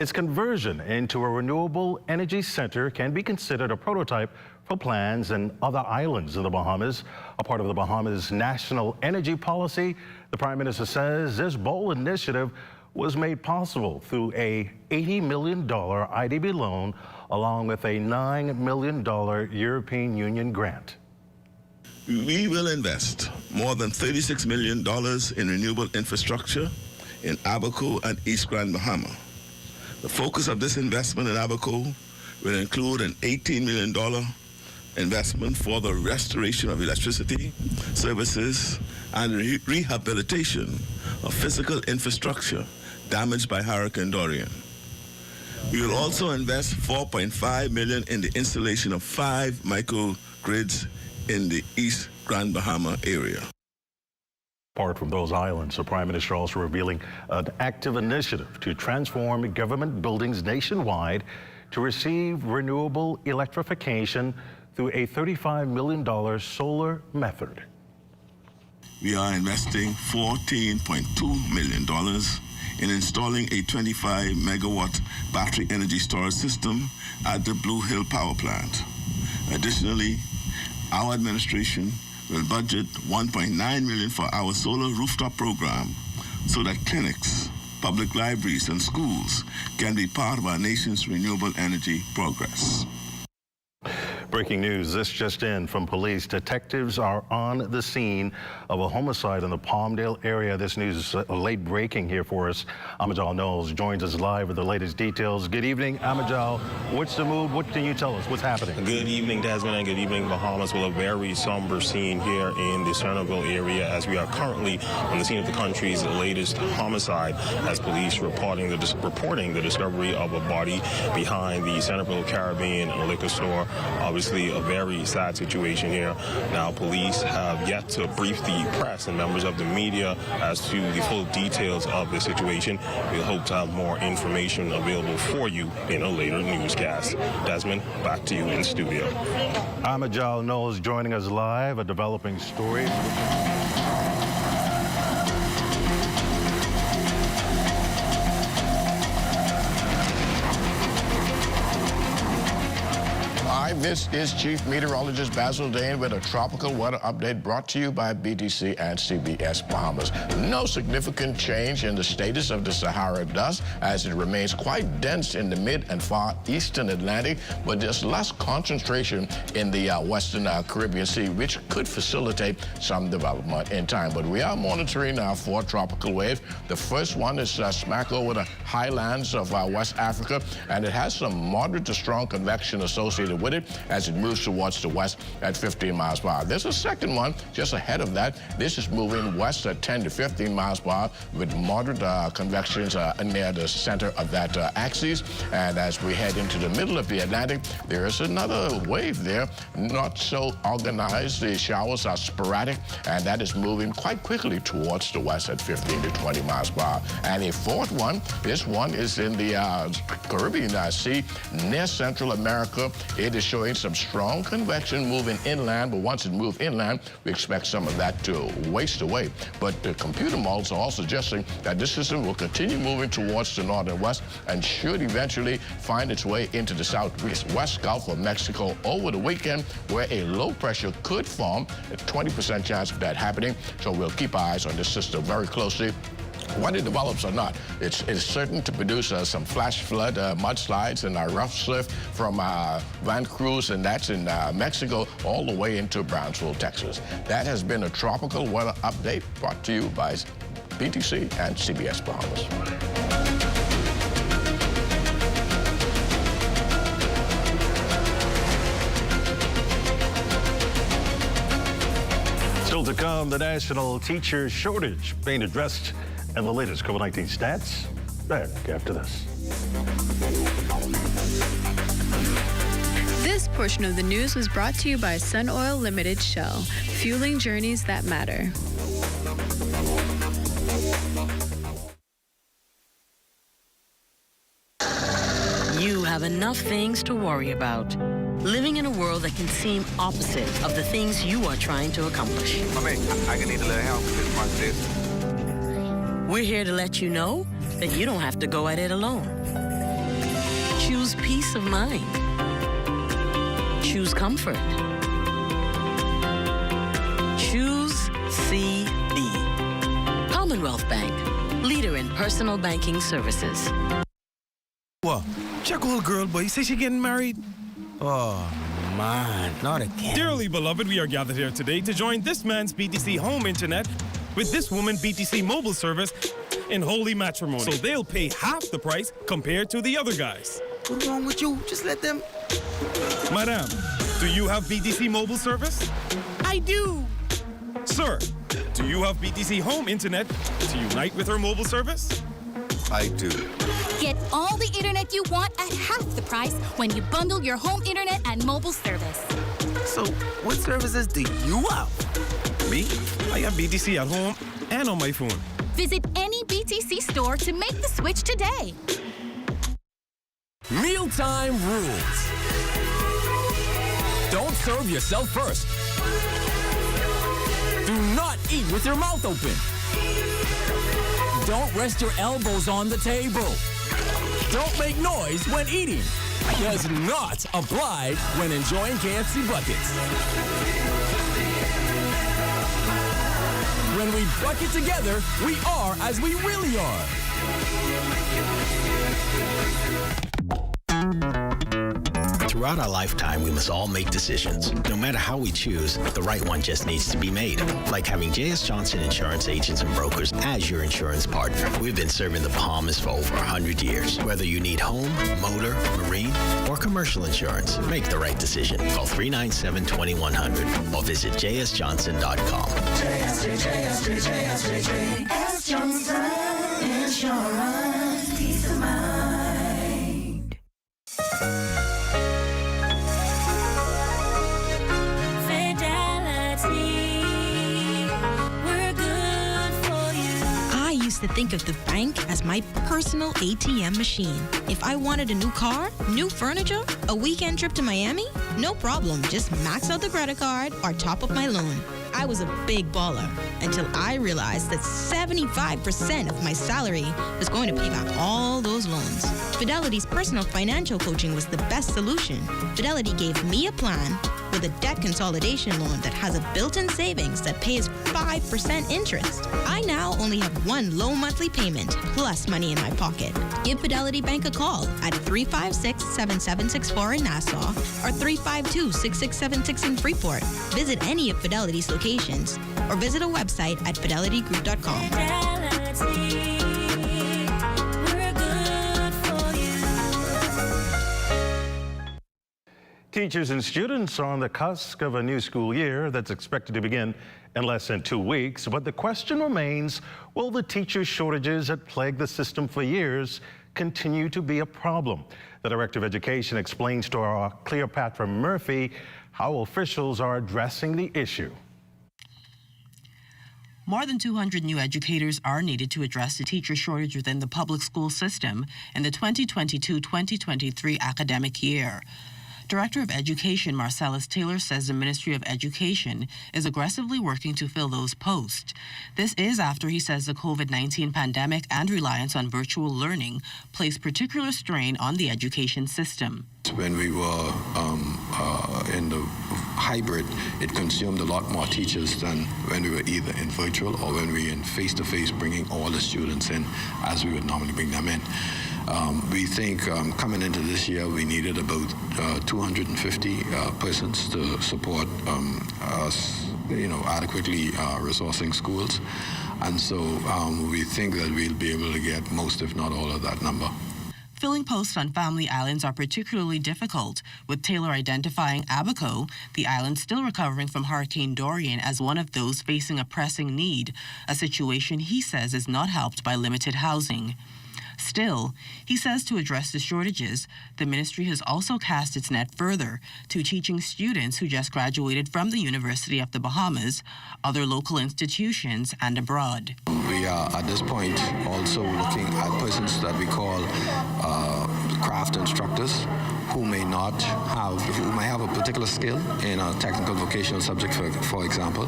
Its conversion into a renewable energy center can be considered a prototype for plans in other islands of the Bahamas. A part of the Bahamas' national energy policy, the Prime Minister says this bold initiative was made possible through a $80 million IDB loan along with a $9 million European Union grant. We will invest more than $36 million in renewable infrastructure in Abaco and East Grand Bahama. The focus of this investment in Abaco will include an $18 million investment for the restoration of electricity, services, and rehabilitation of physical infrastructure damaged by Hurricane Dorian. We will also invest $4.5 million in the installation of 5 microgrids in the East Grand Bahama area. Apart from those islands, the Prime Minister also revealing an active initiative to transform government buildings nationwide to receive renewable electrification through a $35 million solar method. We are investing $14.2 million in installing a 25-megawatt battery energy storage system at the Blue Hill Power Plant. Additionally, our administration will budget $1.9 million for our solar rooftop program so that clinics, public libraries, and schools can be part of our nation's renewable energy progress. Breaking news, this just in from police. Detectives are on the scene of a homicide in the Palmdale area. This news is late breaking here for us. Amajal Knowles joins us live with the latest details. Good evening, Amajal. What's the mood? What can you tell us? What's happening? Good evening, Desmond, and good evening, Bahamas. Well, a very somber scene here in the Centerville area as we are currently on the scene of the country's latest homicide as police reporting the discovery of a body behind the Centerville Caribbean liquor store. Obviously, a very sad situation here. Now, police have yet to brief the press and members of the media as to the full details of the situation. We hope to have more information available for you in a later newscast. Desmond, back to you in studio. Amajal Knowles joining us live, a developing story. This is Chief Meteorologist Basil Dane with a tropical weather update brought to you by BTC and CBS Bahamas. No significant change in the status of the Sahara dust as it remains quite dense in the mid and far eastern Atlantic, but there's less concentration in the western Caribbean Sea, which could facilitate some development in time. But we are monitoring 4 tropical waves. The first one is smack over the highlands of West Africa, and it has some moderate to strong convection associated with it as it moves towards the west at 15 miles per hour. There's a second one just ahead of that. This is moving west at 10 to 15 miles per hour with moderate convections near the center of that axis. And as we head into the middle of the Atlantic, there is another wave there, not so organized. The showers are sporadic, and that is moving quite quickly towards the west at 15 to 20 miles per hour. And a fourth one, this one is in the Caribbean Sea near Central America. It is showing some strong convection moving inland, but once it moves inland, we expect some of that to waste away. But the computer models are all suggesting that this system will continue moving towards the north and west and should eventually find its way into the southwest Gulf of Mexico over the weekend, where a low pressure could form, a 20% chance of that happening. So we'll keep our eyes on this system very closely. What it develops or not, it's certain to produce some flash flood mudslides and rough surf from Van Cruz, and that's in Mexico, all the way into Brownsville, Texas. That has been a tropical weather update brought to you by BTC and CBS Bahamas. Still to come, the national teacher shortage being addressed and the latest COVID-19 stats. Back after this. This portion of the news was brought to you by Sun Oil Limited Shell, fueling journeys that matter. You have enough things to worry about. Living in a world that can seem opposite of the things you are trying to accomplish. I can need a little help with this. We're here to let you know that you don't have to go at it alone. Choose peace of mind. Choose comfort. Choose CB. Commonwealth Bank, leader in personal banking services. What? Check old girl, boy. You say she getting married? Oh, man, not again. Dearly beloved, we are gathered here today to join this man's BTC home internet with this woman BTC mobile service in holy matrimony. So they'll pay half the price compared to the other guys. What's wrong with you? Just let them... Madam, do you have BTC mobile service? I do. Sir, do you have BTC home internet to unite with her mobile service? I do. Get all the internet you want at half the price when you bundle your home internet and mobile service. So, what services do you have? Me? I have BTC at home and on my phone. Visit any BTC store to make the switch today. Mealtime rules. Don't serve yourself first. Do not eat with your mouth open. Don't rest your elbows on the table. Don't make noise when eating. Does not apply when enjoying KFC buckets. When we bucket together, we are as we really are. Throughout our lifetime, we must all make decisions. No matter how we choose, the right one just needs to be made. Like having J.S. Johnson Insurance Agents and Brokers as your insurance partner. We've been serving the Bahamas for over 100 years. Whether you need home, motor, marine, or commercial insurance, make the right decision. Call 397-2100 or visit jsjohnson.com. JS Johnson Insurance. Peace of mind. To think of the bank as my personal ATM machine. If I wanted a new car, new furniture, a weekend trip to Miami, no problem. Just max out the credit card or top up my loan. I was a big baller until I realized that 75% of my salary was going to pay back all those loans. Fidelity's personal financial coaching was the best solution. Fidelity gave me a plan with a debt consolidation loan that has a built-in savings that pays 5% interest. I now only have one low monthly payment plus money in my pocket. Give Fidelity Bank a call at 356-7764 in Nassau or 352-6676 in Freeport. Visit any of Fidelity's locations or visit a website at fidelitygroup.com. Teachers and students are on the cusp of a new school year that's expected to begin in less than 2 weeks. But the question remains, will the teacher shortages that plagued the system for years continue to be a problem? The Director of Education explains to our Cleopatra Murphy how officials are addressing the issue. More than 200 new educators are needed to address the teacher shortage within the public school system in the 2022-2023 academic year. Director of Education Marcellus Taylor says the Ministry of Education is aggressively working to fill those posts. This is after he says the COVID-19 pandemic and reliance on virtual learning placed particular strain on the education system. When we were in the hybrid, it consumed a lot more teachers than when we were either in virtual or when we were in face-to-face, bringing all the students in as we would normally bring them in. We think coming into this year, we needed about 250 persons to support us, adequately resourcing schools. And so we think that we'll be able to get most, if not all, of that number. Filling posts on Family Islands are particularly difficult, with Taylor identifying Abaco, the island still recovering from Hurricane Dorian, as one of those facing a pressing need, a situation he says is not helped by limited housing. Still, he says to address the shortages, the ministry has also cast its net further to teaching students who just graduated from the University of the Bahamas, other local institutions, and abroad. We are at this point also looking at persons that we call craft instructors who may have a particular skill in a technical vocational subject, for example,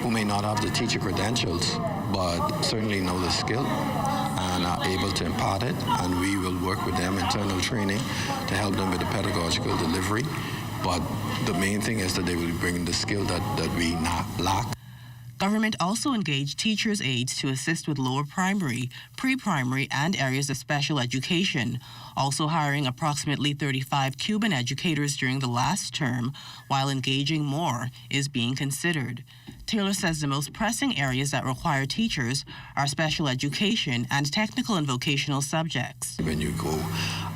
who may not have the teacher credentials, but certainly know the skill. And and are able to impart it, and we will work with them internal training to help them with the pedagogical delivery. But the main thing is that they will be bringing the skill that we lack. Government also engaged teachers' aides to assist with lower primary, pre-primary, and areas of special education, also hiring approximately 35 Cuban educators during the last term, while engaging more is being considered. Taylor says the most pressing areas that require teachers are special education and technical and vocational subjects. When you go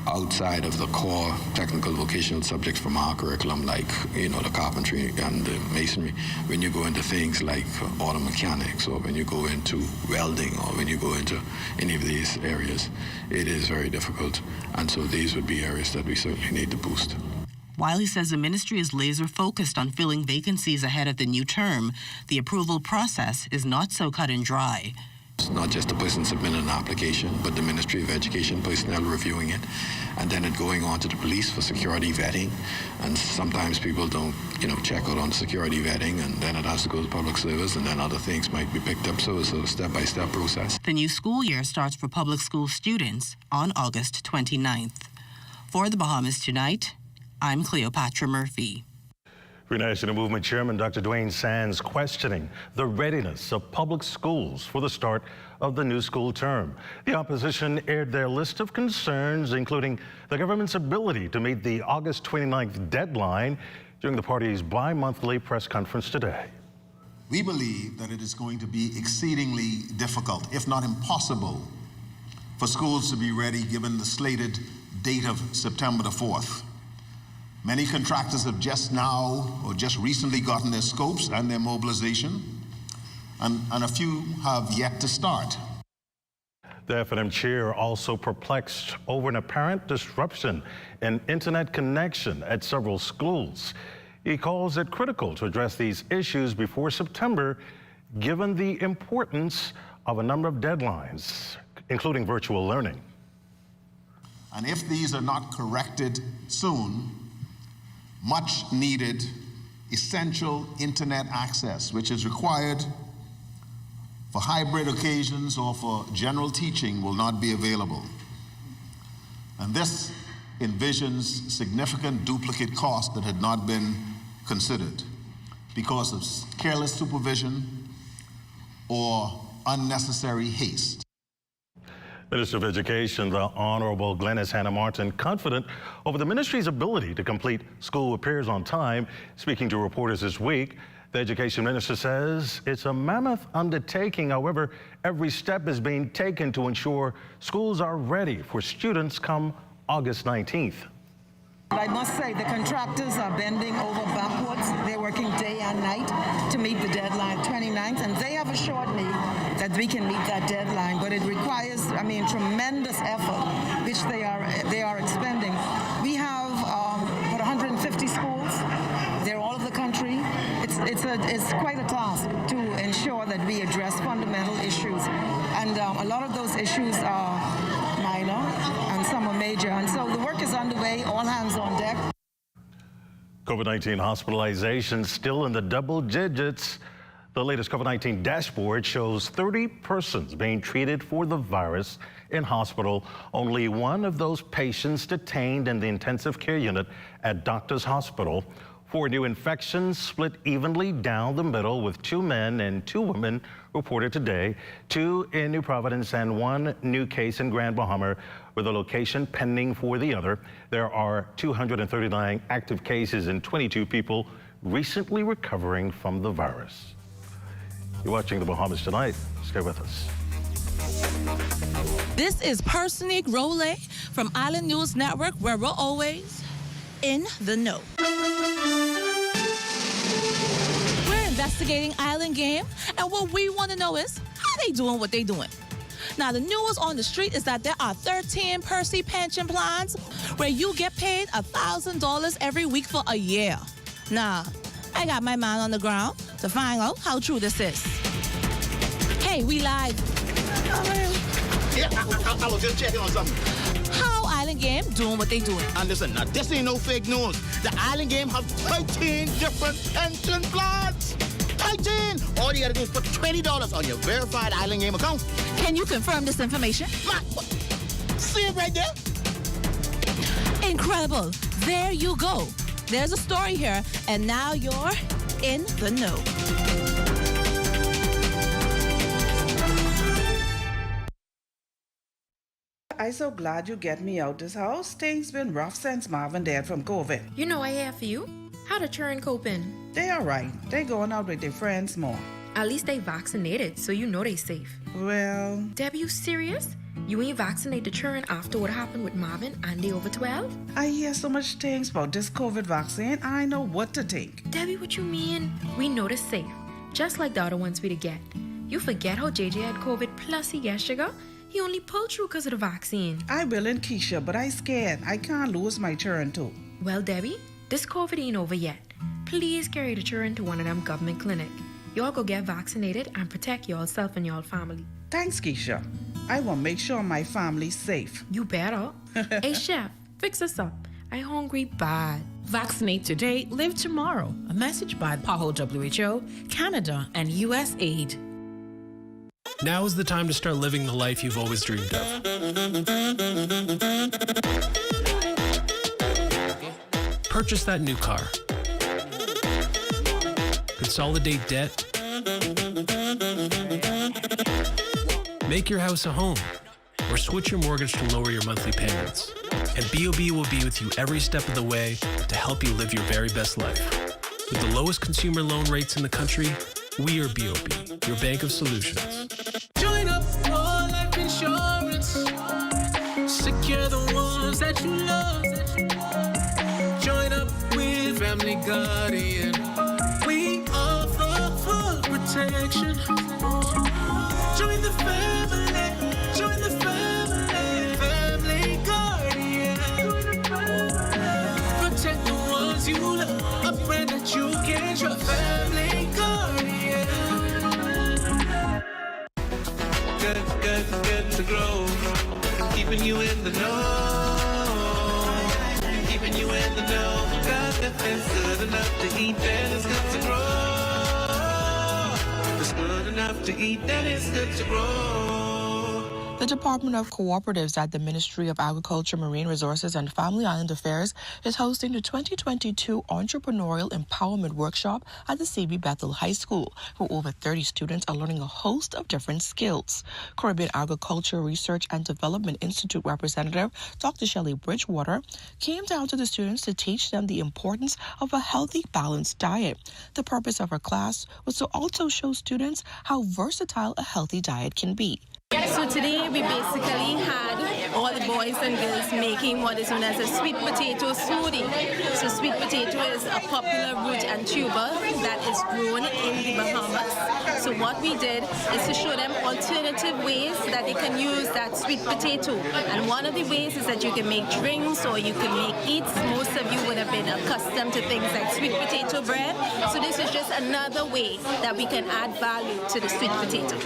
outside of the core technical vocational subjects from our curriculum, like, the carpentry and the masonry, when you go into things like auto mechanics, or when you go into welding, or when you go into any of these areas, it is very difficult. And so these would be areas that we certainly need to boost. While he says the ministry is laser focused on filling vacancies ahead of the new term, the approval process is not so cut and dry. It's not just the person submitting an application, but the Ministry of Education personnel reviewing it, and then it going on to the police for security vetting. And sometimes people don't, check out on security vetting, and then it has to go to public service, and then other things might be picked up. So it's a step-by-step process. The new school year starts for public school students on August 29th. For the Bahamas Tonight, I'm Cleopatra Murphy. Free National Movement Chairman Dr. Dwayne Sands questioning the readiness of public schools for the start of the new school term. The opposition aired their list of concerns, including the government's ability to meet the August 29th deadline, during the party's bi-monthly press conference today. We believe that it is going to be exceedingly difficult, if not impossible, for schools to be ready given the slated date of September the 4th. Many contractors have just recently gotten their scopes and their mobilization, and a few have yet to start. The F&M chair also perplexed over an apparent disruption in internet connection at several schools. He calls it critical to address these issues before September, given the importance of a number of deadlines, including virtual learning. And if these are not corrected soon, much needed essential internet access, which is required for hybrid occasions or for general teaching, will not be available. And this envisions significant duplicate costs that had not been considered because of careless supervision or unnecessary haste. Minister of Education, the Honorable Glenys Hannah Martin, confident over the ministry's ability to complete school repairs on time. Speaking to reporters this week, the Education Minister says it's a mammoth undertaking. However, every step is being taken to ensure schools are ready for students come August 19th. I must say the contractors are bending over backwards. They're working day and night to meet the deadline 29th, and they have assured me that we can meet that deadline, but it requires, tremendous effort, which they are expending. We have about 150 schools. They're all over the country. It's quite a task to ensure that we address fundamental issues, and a lot of those issues are minor and some are major, and so the work is underway, all hands on deck. COVID-19 hospitalizations still in the double digits. The latest COVID-19 dashboard shows 30 persons being treated for the virus in hospital. Only one of those patients detained in the intensive care unit at Doctors Hospital. 4 new infections split evenly down the middle, with 2 men and 2 women reported today, 2 in New Providence and 1 new case in Grand Bahama, with a location pending for the other. There are 239 active cases and 22 people recently recovering from the virus. You're watching the Bahamas Tonight. Stay with us. This is Personique Role from Island News Network, where we're always in the know. We're investigating Island Game, and what we want to know is how they doing what they doing. Now, the news on the street is that there are 13 Percy pension plans where you get paid $1,000 every week for a year. Now, I got my man on the ground to find out how true this is. Hey, we live. Yeah, I was just checking on something. How Island Game doing what they doing? And listen, now this ain't no fake news. The Island Game have 13 different pension plans. 13! All you gotta do is put $20 on your verified Island Game account. Can you confirm this information? See it right there? Incredible. There you go. There's a story here, and now you're in the know. I'm so glad you get me out this house. Things been rough since Marvin died from COVID. You know I here for you. How the children coping? They all right. They going out with their friends more. At least they vaccinated, so you know they safe. Well... Debbie, you serious? You ain't vaccinate the children after what happened with Marvin and they over 12? I hear so much things about this COVID vaccine, I know what to think. Debbie, what you mean? We know they're safe. Just like the other ones we to get. You forget how JJ had COVID plus he got sugar? He only pulled through because of the vaccine. I willing, Keisha, but I scared. I can't lose my children too. Well, Debbie, this COVID ain't over yet. Please carry the children to one of them government clinic. Y'all go get vaccinated and protect yourself and your family. Thanks, Keisha. I will make sure my family's safe. You better. Hey, chef, fix us up. I hungry bad. Vaccinate today, live tomorrow. A message by PAHO WHO, Canada, and USAID. Now is the time to start living the life you've always dreamed of. Purchase that new car. Consolidate debt. Make your house a home. Or switch your mortgage to lower your monthly payments. And BOB will be with you every step of the way to help you live your very best life. With the lowest consumer loan rates in the country, we are BOB, your bank of solutions. Join up for life insurance. Secure the ones that you love. Join up with Family Guardian. We offer full protection. Join the family. Join the family. Family Guardian. Protect the ones you love. A friend that you can trust. Family Guardian. Good to grow. Keeping you in the know. Keeping you in the know. God, that's good enough to eat, then it's good to grow. It's good enough to eat, then it's good to grow. The Department of Cooperatives at the Ministry of Agriculture, Marine Resources, and Family Island Affairs is hosting the 2022 Entrepreneurial Empowerment Workshop at the C.B. Bethel High School, where over 30 students are learning a host of different skills. Caribbean Agriculture Research and Development Institute representative Dr. Shelley Bridgewater came down to the students to teach them the importance of a healthy, balanced diet. The purpose of her class was to also show students how versatile a healthy diet can be. So today we basically had all the boys and girls making what is known as a sweet potato smoothie. So sweet potato is a popular root and tuber that is grown in the Bahamas. So what we did is to show them alternative ways that they can use that sweet potato. And one of the ways is that you can make drinks or you can make eats. Most of you would have been accustomed to things like sweet potato bread. So this is just another way that we can add value to the sweet potato.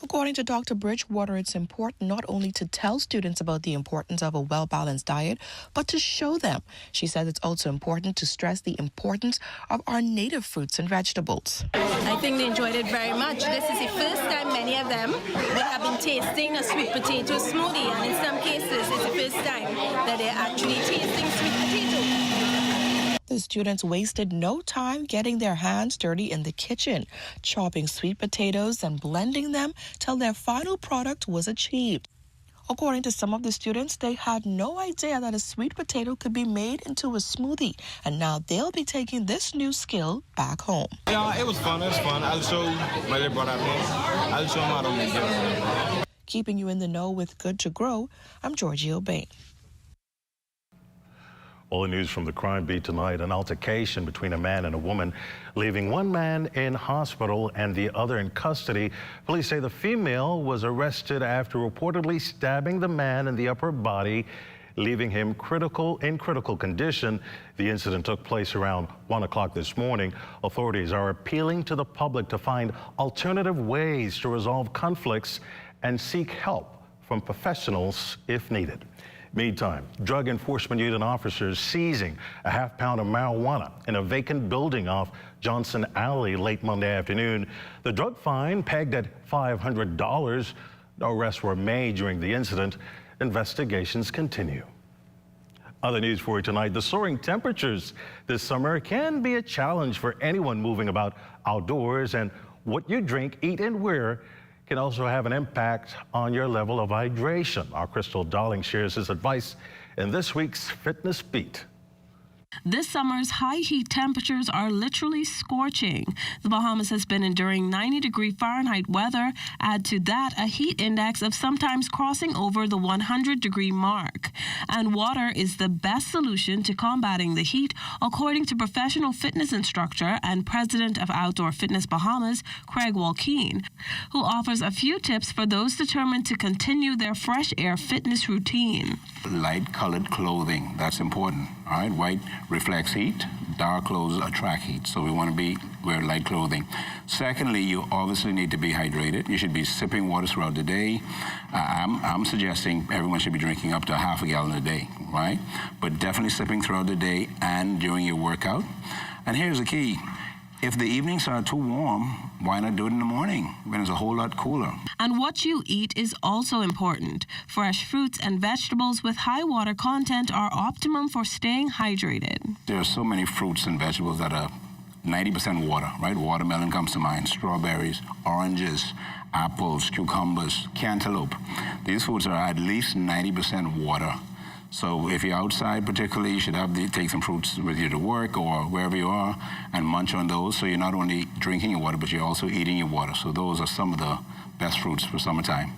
According to Dr. Bridgewater, it's important not only to tell students about the importance of a well-balanced diet, but to show them. She says it's also important to stress the importance of our native fruits and vegetables. I think they enjoyed it very much. This is the first time many of them would have been tasting a sweet potato smoothie, and in some cases it's the first time that they're actually tasting sweet potato. The students wasted no time getting their hands dirty in the kitchen, chopping sweet potatoes and blending them till their final product was achieved. According to some of the students, they had no idea that a sweet potato could be made into a smoothie, and now they'll be taking this new skill back home. Yeah, it was fun. I'll show my little brother. I'll show him how to make it. Keeping you in the know with Good to Grow, I'm Georgie Bain. All the news from the crime beat tonight, an altercation between a man and a woman, leaving one man in hospital and the other in custody. Police say the female was arrested after reportedly stabbing the man in the upper body, leaving him in critical condition. The incident took place around 1 o'clock this morning. Authorities are appealing to the public to find alternative ways to resolve conflicts and seek help from professionals if needed. Meantime, Drug Enforcement Unit officers seizing a half-pound of marijuana in a vacant building off Johnson Alley late Monday afternoon. The drug fine, pegged at $500, No arrests were made during the incident. Investigations continue. Other news for you tonight, the soaring temperatures this summer can be a challenge for anyone moving about outdoors, and what you drink, eat, and wear can also have an impact on your level of hydration. Our Crystal Darling shares his advice in this week's Fitness Beat. This summer's high heat temperatures are literally scorching. The Bahamas has been enduring 90-degree Fahrenheit weather. Add to that a heat index of sometimes crossing over the 100-degree mark. And water is the best solution to combating the heat, according to professional fitness instructor and president of Outdoor Fitness Bahamas, Craig Walkeen, who offers a few tips for those determined to continue their fresh air fitness routine. Light-colored clothing, that's important. All right, white reflects heat, dark clothes attract heat, so we want to wear light clothing. Secondly, you obviously need to be hydrated. You should be sipping water throughout the day. I'm suggesting everyone should be drinking up to half a gallon a day, right? But definitely sipping throughout the day and during your workout. And here's the key. If the evenings are too warm, why not do it in the morning when it's a whole lot cooler? And what you eat is also important. Fresh fruits and vegetables with high water content are optimum for staying hydrated. There are so many fruits and vegetables that are 90% water, right? Watermelon comes to mind, strawberries, oranges, apples, cucumbers, cantaloupe. These foods are at least 90% water. So if you're outside particularly, you should take some fruits with you to work or wherever you are and munch on those. So you're not only drinking your water, but you're also eating your water. So those are some of the best fruits for summertime.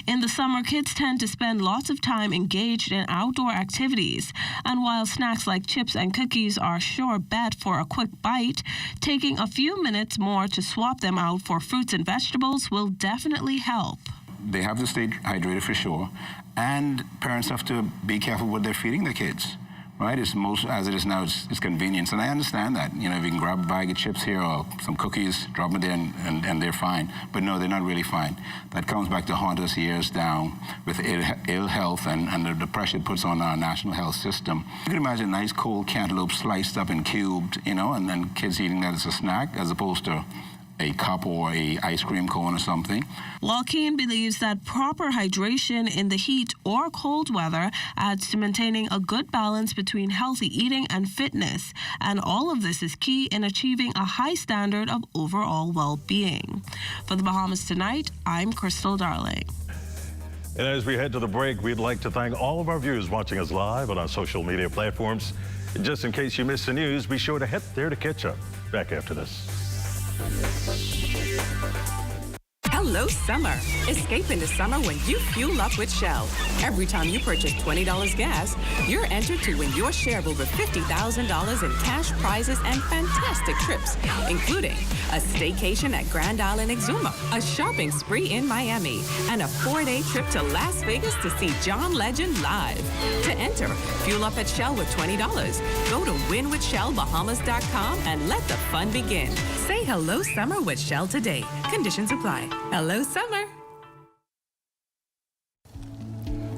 In the summer, kids tend to spend lots of time engaged in outdoor activities. And while snacks like chips and cookies are a sure bet for a quick bite, taking a few minutes more to swap them out for fruits and vegetables will definitely help. They have to stay hydrated for sure. And parents have to be careful what they're feeding their kids, right? As it is now, it's convenience. And I understand that. You know, if you can grab a bag of chips here or some cookies, drop them there and they're fine. But no, they're not really fine. That comes back to haunt us years down with ill health and the pressure it puts on our national health system. You can imagine a nice cold cantaloupe sliced up and cubed, you know, and then kids eating that as a snack as opposed to a cup or a ice cream cone or something. Walkeen believes that proper hydration in the heat or cold weather adds to maintaining a good balance between healthy eating and fitness. And all of this is key in achieving a high standard of overall well-being. For the Bahamas Tonight, I'm Crystal Darling. And as we head to the break, we'd like to thank all of our viewers watching us live on our social media platforms. And just in case you missed the news, be sure to head there to catch up. Back after this. Hello, summer. Escape into summer when you fuel up with Shell. Every time you purchase $20 gas, you're entered to win your share of over $50,000 in cash prizes and fantastic trips, including a staycation at Grand Island Exuma, a shopping spree in Miami, and a 4-day trip to Las Vegas to see John Legend live. To enter, fuel up at Shell with $20. Go to winwithshellbahamas.com and let the fun begin. Say hello, summer with Shell today. Conditions apply. Hello, summer.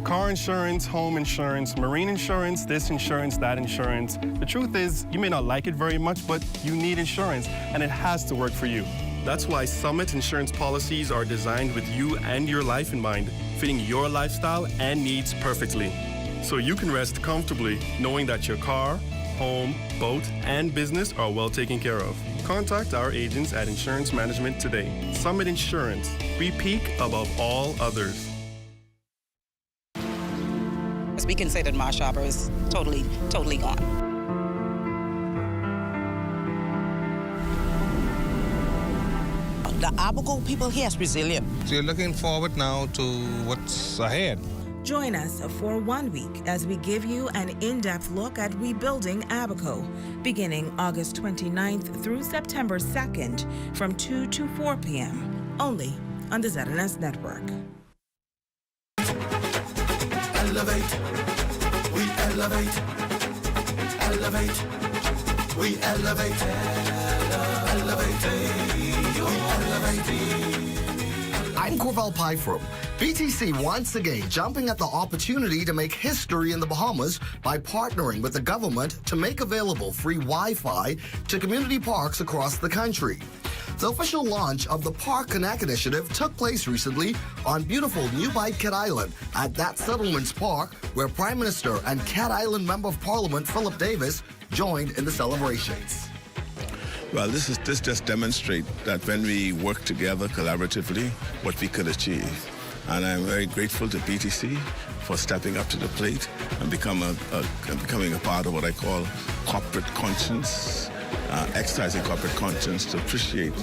Car insurance, home insurance, marine insurance, this insurance, that insurance. The truth is, you may not like it very much, but you need insurance, and it has to work for you. That's why Summit insurance policies are designed with you and your life in mind, fitting your lifestyle and needs perfectly. So you can rest comfortably knowing that your car, home, boat, and business are well taken care of. Contact our agents at Insurance Management today. Summit Insurance. We peak above all others. We considered my shoppers totally gone. The Abaco people here is resilient. So you're looking forward now to what's ahead. Join us for 1 week as we give you an in-depth look at rebuilding Abaco, beginning August 29th through September 2nd from 2 to 4 p.m., only on the ZNS Network. Elevate, we elevate, elevate, we elevate, elevate, we elevate. I'm Corval Pyfrom. BTC once again jumping at the opportunity to make history in the Bahamas by partnering with the government to make available free Wi-Fi to community parks across the country. The official launch of the Park Connect initiative took place recently on beautiful New Bight Cat Island at that Settlements Park, where Prime Minister and Cat Island Member of Parliament Philip Davis joined in the celebrations. Well, this just demonstrates that when we work together collaboratively, what we could achieve. And I'm very grateful to BTC for stepping up to the plate and becoming a part of what I call corporate conscience, exercising corporate conscience to appreciate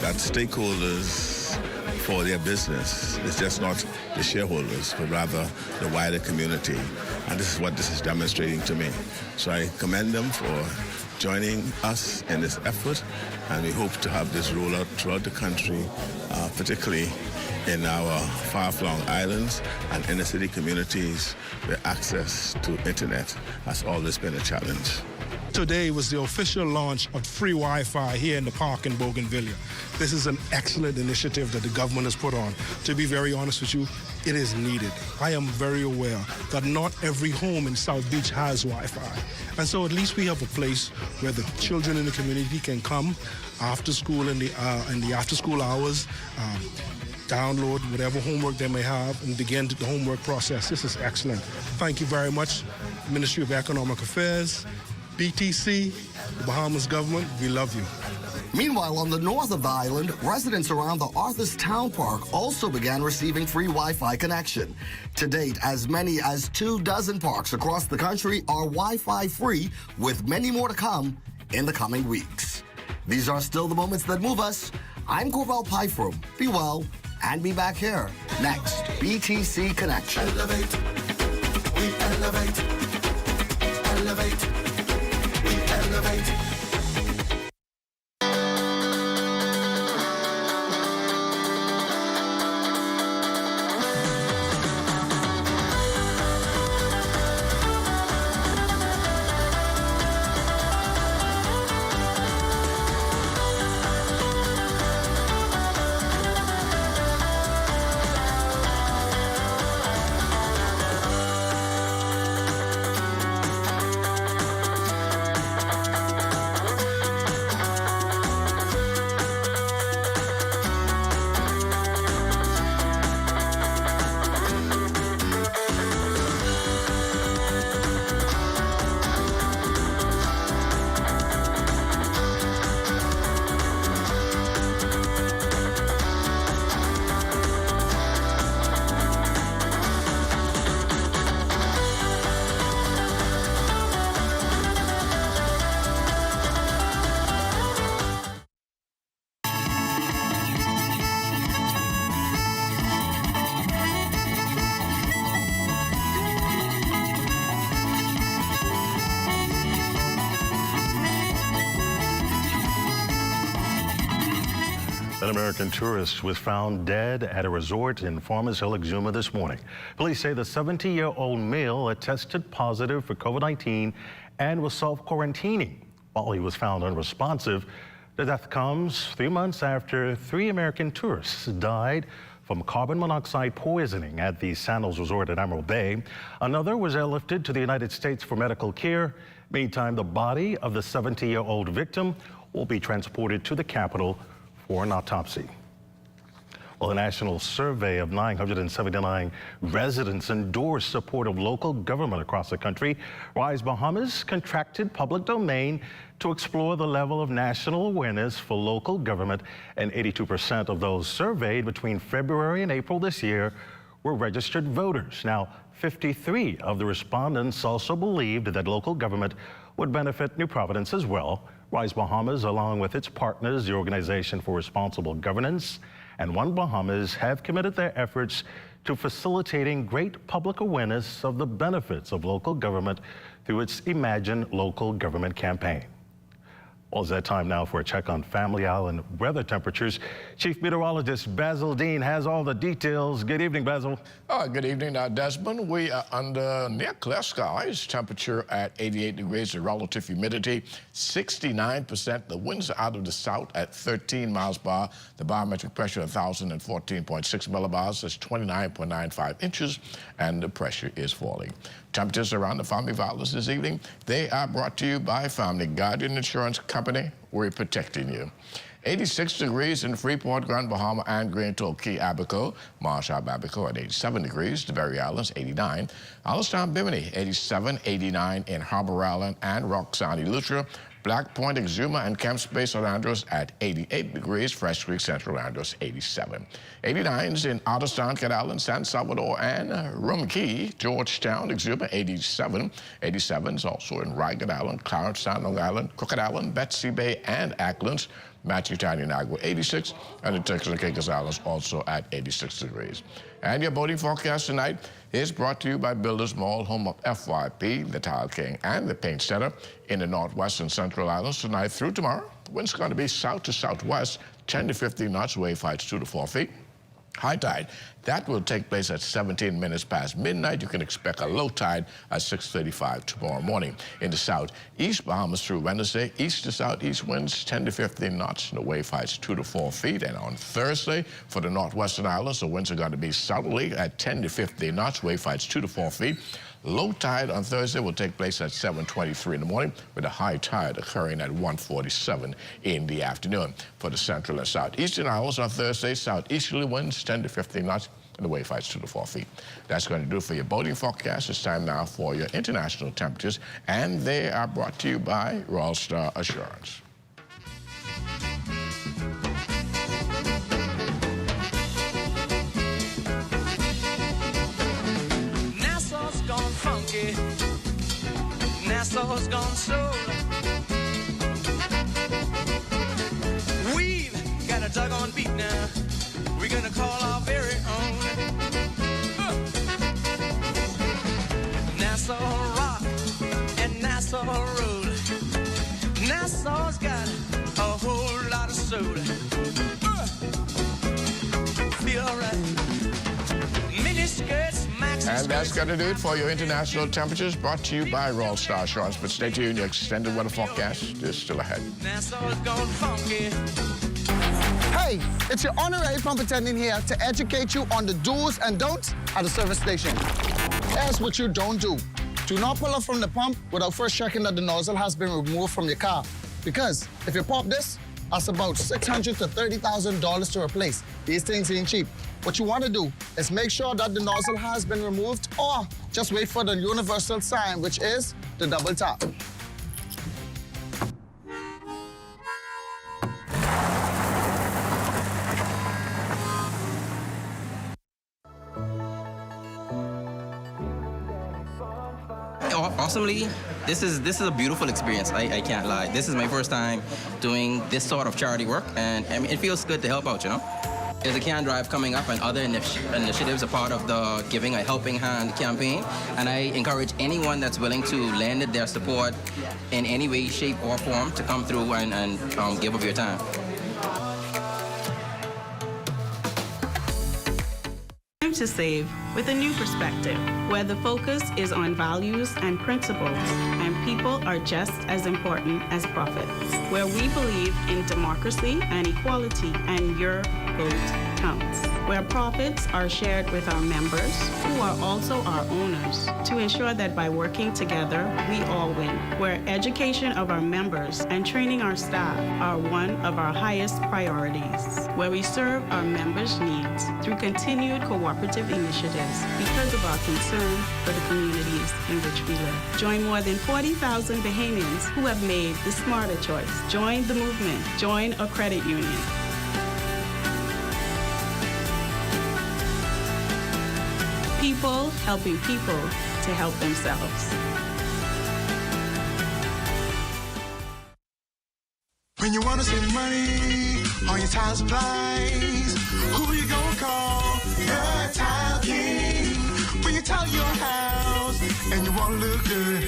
that stakeholders for their business is just not the shareholders, but rather the wider community. And this is what this is demonstrating to me. So I commend them for joining us in this effort, and we hope to have this roll out throughout the country, particularly in our far-flung islands and inner-city communities where access to internet has always been a challenge. Today was the official launch of free Wi-Fi here in the park in Bougainvillea. This is an excellent initiative that the government has put on. To be very honest with you, it is needed. I am very aware that not every home in South Beach has Wi-Fi. And so at least we have a place where the children in the community can come after school in the after-school hours, download whatever homework they may have and begin the homework process. This is excellent. Thank you very much, Ministry of Economic Affairs, BTC, the Bahamas government. We love you. Meanwhile, on the north of the island, residents around the Arthur's Town Park also began receiving free Wi-Fi connection. To date, as many as 24 parks across the country are Wi-Fi free, with many more to come in the coming weeks. These are still the moments that move us. I'm Corval Pyfrom. Be well and be back here next. BTC Connection. Elevate, we elevate, elevate, we elevate. An American tourist was found dead at a resort in Farmers Hill, Exuma this morning. Police say the 70-year-old male had tested positive for COVID-19 and was self-quarantining. While he was found unresponsive, the death comes 3 months after 3 American tourists died from carbon monoxide poisoning at the Sandals Resort at Emerald Bay. Another was airlifted to the United States for medical care. Meantime, the body of the 70-year-old victim will be transported to the capital for an autopsy. Well, a national survey of 979 residents endorsed support of local government across the country. Rise Bahamas contracted public domain to explore the level of national awareness for local government, and 82% of those surveyed between February and April this year were registered voters. Now, 53 of the respondents also believed that local government would benefit New Providence as well. Rise Bahamas, along with its partners, the Organization for Responsible Governance and One Bahamas, have committed their efforts to facilitating great public awareness of the benefits of local government through its Imagine Local Government campaign. Well, it's that time now for a check on Family Island weather temperatures. Chief Meteorologist Basil Dean has all the details. Good evening, Basil. Good evening, Desmond. We are under near clear skies. Temperature at 88 degrees. The relative humidity 69%. The winds are out of the south at 13 miles per hour. The barometric pressure 1,014.6 millibars. That's 29.95 inches, and the pressure is falling. Temperatures around the Family Violence this evening, they are brought to you by Family Guardian Insurance Company. We're protecting you. 86 degrees in Freeport, Grand Bahama, and Grand Key, Abaco. Marshall, Abaco at 87 degrees. The Berry Islands, 89. Allenstown, Bimini, 87, 89 in Harbor Island and Roxanne, Eleuthera. Black Point, Exuma, and Camp Space, Orlando's at 88 degrees. Fresh Creek, Central Orlando's 87. 89s in Otterstown, Cat Island, San Salvador, and Rumkey, Georgetown, Exuma, 87. 87s also in Ragged Island, Clarence, San Long Island, Crooked Island, Betsy Bay, and Acklands. Matthew Tiny, Niagara, 86, and the Turks and Caicos Islands also at 86 degrees. And your boating forecast tonight is brought to you by Builders Mall, home of FYP, the Tile King, and the Paint Setter in the Northwest and Central Islands tonight through tomorrow. Wind's going to be south to southwest, 10 to 15 knots, wave heights 2 to 4 feet. High tide, that will take place at 17 minutes past midnight. You can expect a low tide at 6:35 tomorrow morning. In the south, East Bahamas through Wednesday, east to southeast winds 10 to 15 knots, and the wave heights 2 to 4 feet. And on Thursday, for the Northwestern Islands, the winds are going to be southerly at 10 to 15 knots, wave heights 2 to 4 feet. Low tide on Thursday will take place at 7:23 in the morning, with a high tide occurring at 1:47 in the afternoon. For the central and southeastern islands on Thursday, southeasterly winds 10 to 15 knots, and the wave heights 2 to 4 feet. That's going to do it for your boating forecast. It's time now for your international temperatures, and they are brought to you by Royal Star Assurance. Nassau's gone soul. We've got a doggone beat now. We're gonna call our very own. Nassau rock and Nassau roll. Nassau's got a whole lot of soul. Feel right. Miniskirts, maxi And that's going to do it for your international temperatures, brought to you by Royal Star Assurance. But stay tuned, your extended weather forecast is still ahead. Nassau's gone funky. Hey, it's your honorary pump attendant here to educate you on the do's and don'ts at the service station. Here's what you don't do. Do not pull up from the pump without first checking that the nozzle has been removed from your car. Because if you pop this, that's about $600,000 to $30,000 to replace. These things ain't cheap. What you want to do is make sure that the nozzle has been removed, or just wait for the universal sign, which is the double tap. Awesomely, this is a beautiful experience. I can't lie. This is my first time doing this sort of charity work, and I mean, it feels good to help out, you know. There's a can drive coming up, and other initiatives are part of the Giving a Helping Hand campaign, and I encourage anyone that's willing to lend their support in any way, shape, or form to come through and give of your time. Time to save with a new perspective, where the focus is on values and principles, and people are just as important as profits, where we believe in democracy and equality, and your vote counts, where profits are shared with our members, who are also our owners, to ensure that by working together, we all win, where education of our members and training our staff are one of our highest priorities, where we serve our members' needs through continued cooperative initiatives because of our concern for the communities in which we live. Join more than 40,000 Bahamians who have made the smarter choice. Join the movement. Join a credit union. People helping people to help themselves. When you wanna save money on your tile supplies, who you gonna call? The Tile King. When you tile your house and you wanna look good,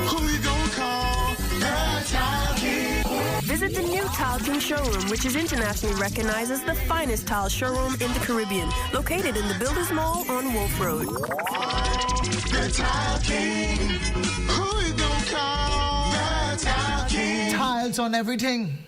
who you gonna call? The Tile King. Visit the new Tile King showroom, which is internationally recognized as the finest tile showroom in the Caribbean, located in the Builders Mall on Wolf Road. The Tile King. Who you gonna call? The Tile King. Tiles on everything.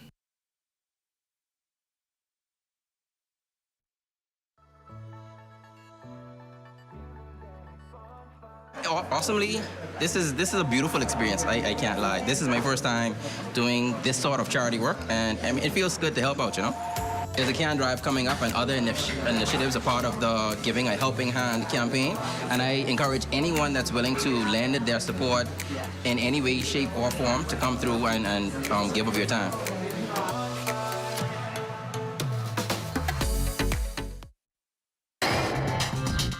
Awesomely, this is a beautiful experience. I can't lie. This is my first time doing this sort of charity work, and I mean, it feels good to help out, you know? There's a can drive coming up and other initiatives are part of the Giving a Helping Hand campaign, and I encourage anyone that's willing to lend their support in any way, shape, or form to come through and give of your time.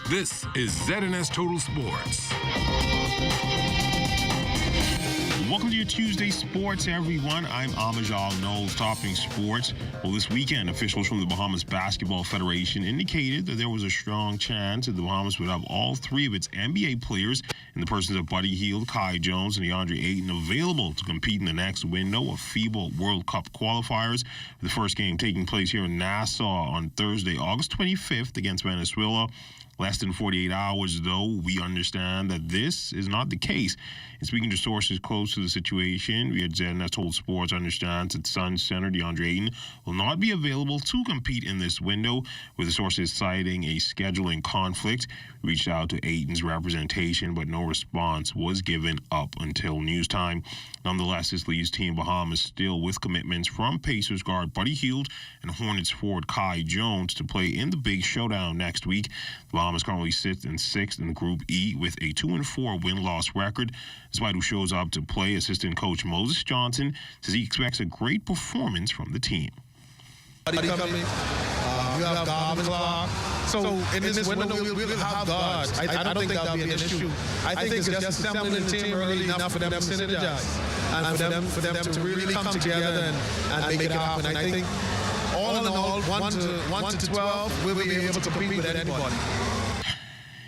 This is ZNS Total Sports. Welcome to your Tuesday Sports, everyone. I'm Amajal Knowles, topping sports. Well, this weekend, officials from the Bahamas Basketball Federation indicated that there was a strong chance that the Bahamas would have all three of its NBA players in the persons of Buddy Hield, Kai Jones, and DeAndre Ayton available to compete in the next window of FIBA World Cup qualifiers. The first game taking place here in Nassau on Thursday, August 25th against Venezuela. Less than 48 hours, though, we understand that this is not the case. And speaking to sources close to the situation, we had ZNS Total Sports understands that Suns center DeAndre Ayton will not be available to compete in this window, with the sources citing a scheduling conflict. We reached out to Ayton's representation, but no response was given up until news time. Nonetheless, this leaves Team Bahamas still with commitments from Pacers guard Buddy Hield and Hornets forward Kai Jones to play in the big showdown next week. The Bahamas currently sits in sixth in Group E with a 2-4 win-loss record. Despite who shows up to play, assistant coach Moses Johnson says he expects a great performance from the team. You have God block. So in this window, we'll have God. I don't think that'll be an issue. I think it's just assembling the team early enough for them to synergize and for them to really come together and make it happen. I think all in all, 1 to 12, we'll be able to compete with anybody.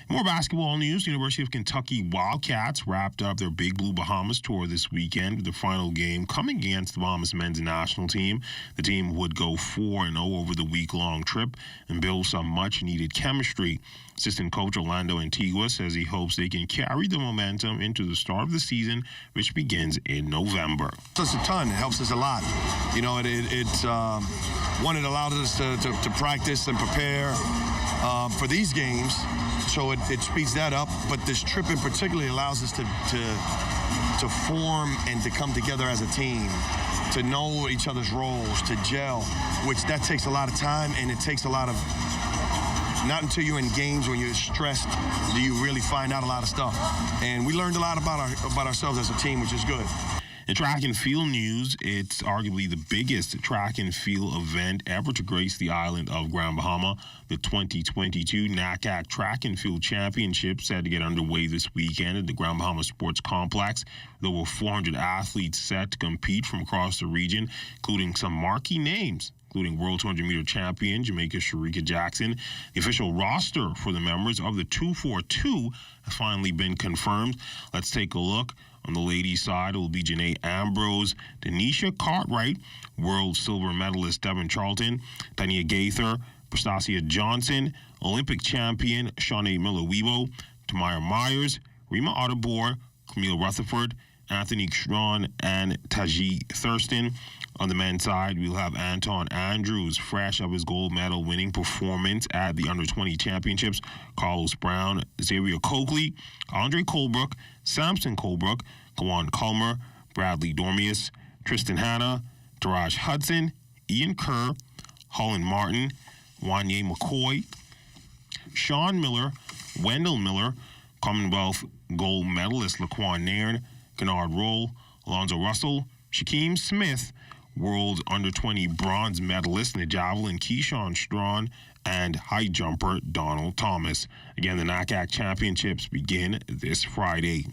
More basketball news. The University of Kentucky Wildcats wrapped up their Big Blue Bahamas tour this weekend with the final game coming against the Bahamas men's national team. The team would go 4-0 over the week-long trip and build some much-needed chemistry. Assistant coach Orlando Antigua says he hopes they can carry the momentum into the start of the season, which begins in November. It's a ton. It helps us a lot. You know, it's one, it allows us to practice and prepare for these games. So it speeds that up, but this trip in particular allows us to form and to come together as a team, to know each other's roles, to gel, which that takes a lot of time, and it takes a lot of, not until you're in games when you're stressed do you really find out a lot of stuff. And we learned a lot about ourselves as a team, which is good. In track and field news, it's arguably the biggest track and field event ever to grace the island of Grand Bahama. The 2022 NACAC Track and Field Championships set to get underway this weekend at the Grand Bahama Sports Complex. There were 400 athletes set to compete from across the region, including some marquee names, including World 200-meter champion Jamaica's Sharika Jackson. The official roster for the members of the 242 has finally been confirmed. Let's take a look. On the ladies' side, it will be Janae Ambrose, Denisha Cartwright, world silver medalist Devin Charlton, Tania Gaither, Prostasia Johnson, Olympic champion Shawnee Miller-Weibo, Tamara Myers, Rima Otterbor, Camille Rutherford, Anthony Strawn, and Taji Thurston. On the men's side, we'll have Anton Andrews, fresh of his gold medal winning performance at the Under-20 Championships, Carlos Brown, Xavier Coakley, Andre Colebrook, Samson Colebrook, Kawan Culmer, Bradley Dormius, Tristan Hanna, Taraj Hudson, Ian Kerr, Holland Martin, Wanye McCoy, Sean Miller, Wendell Miller, Commonwealth gold medalist Laquan Nairn, Kennard Roll, Alonzo Russell, Shaquem Smith, world under-20 bronze medalist in the javelin Keyshawn Strawn, and high jumper Donald Thomas. Again, the NACAC championships begin this Friday.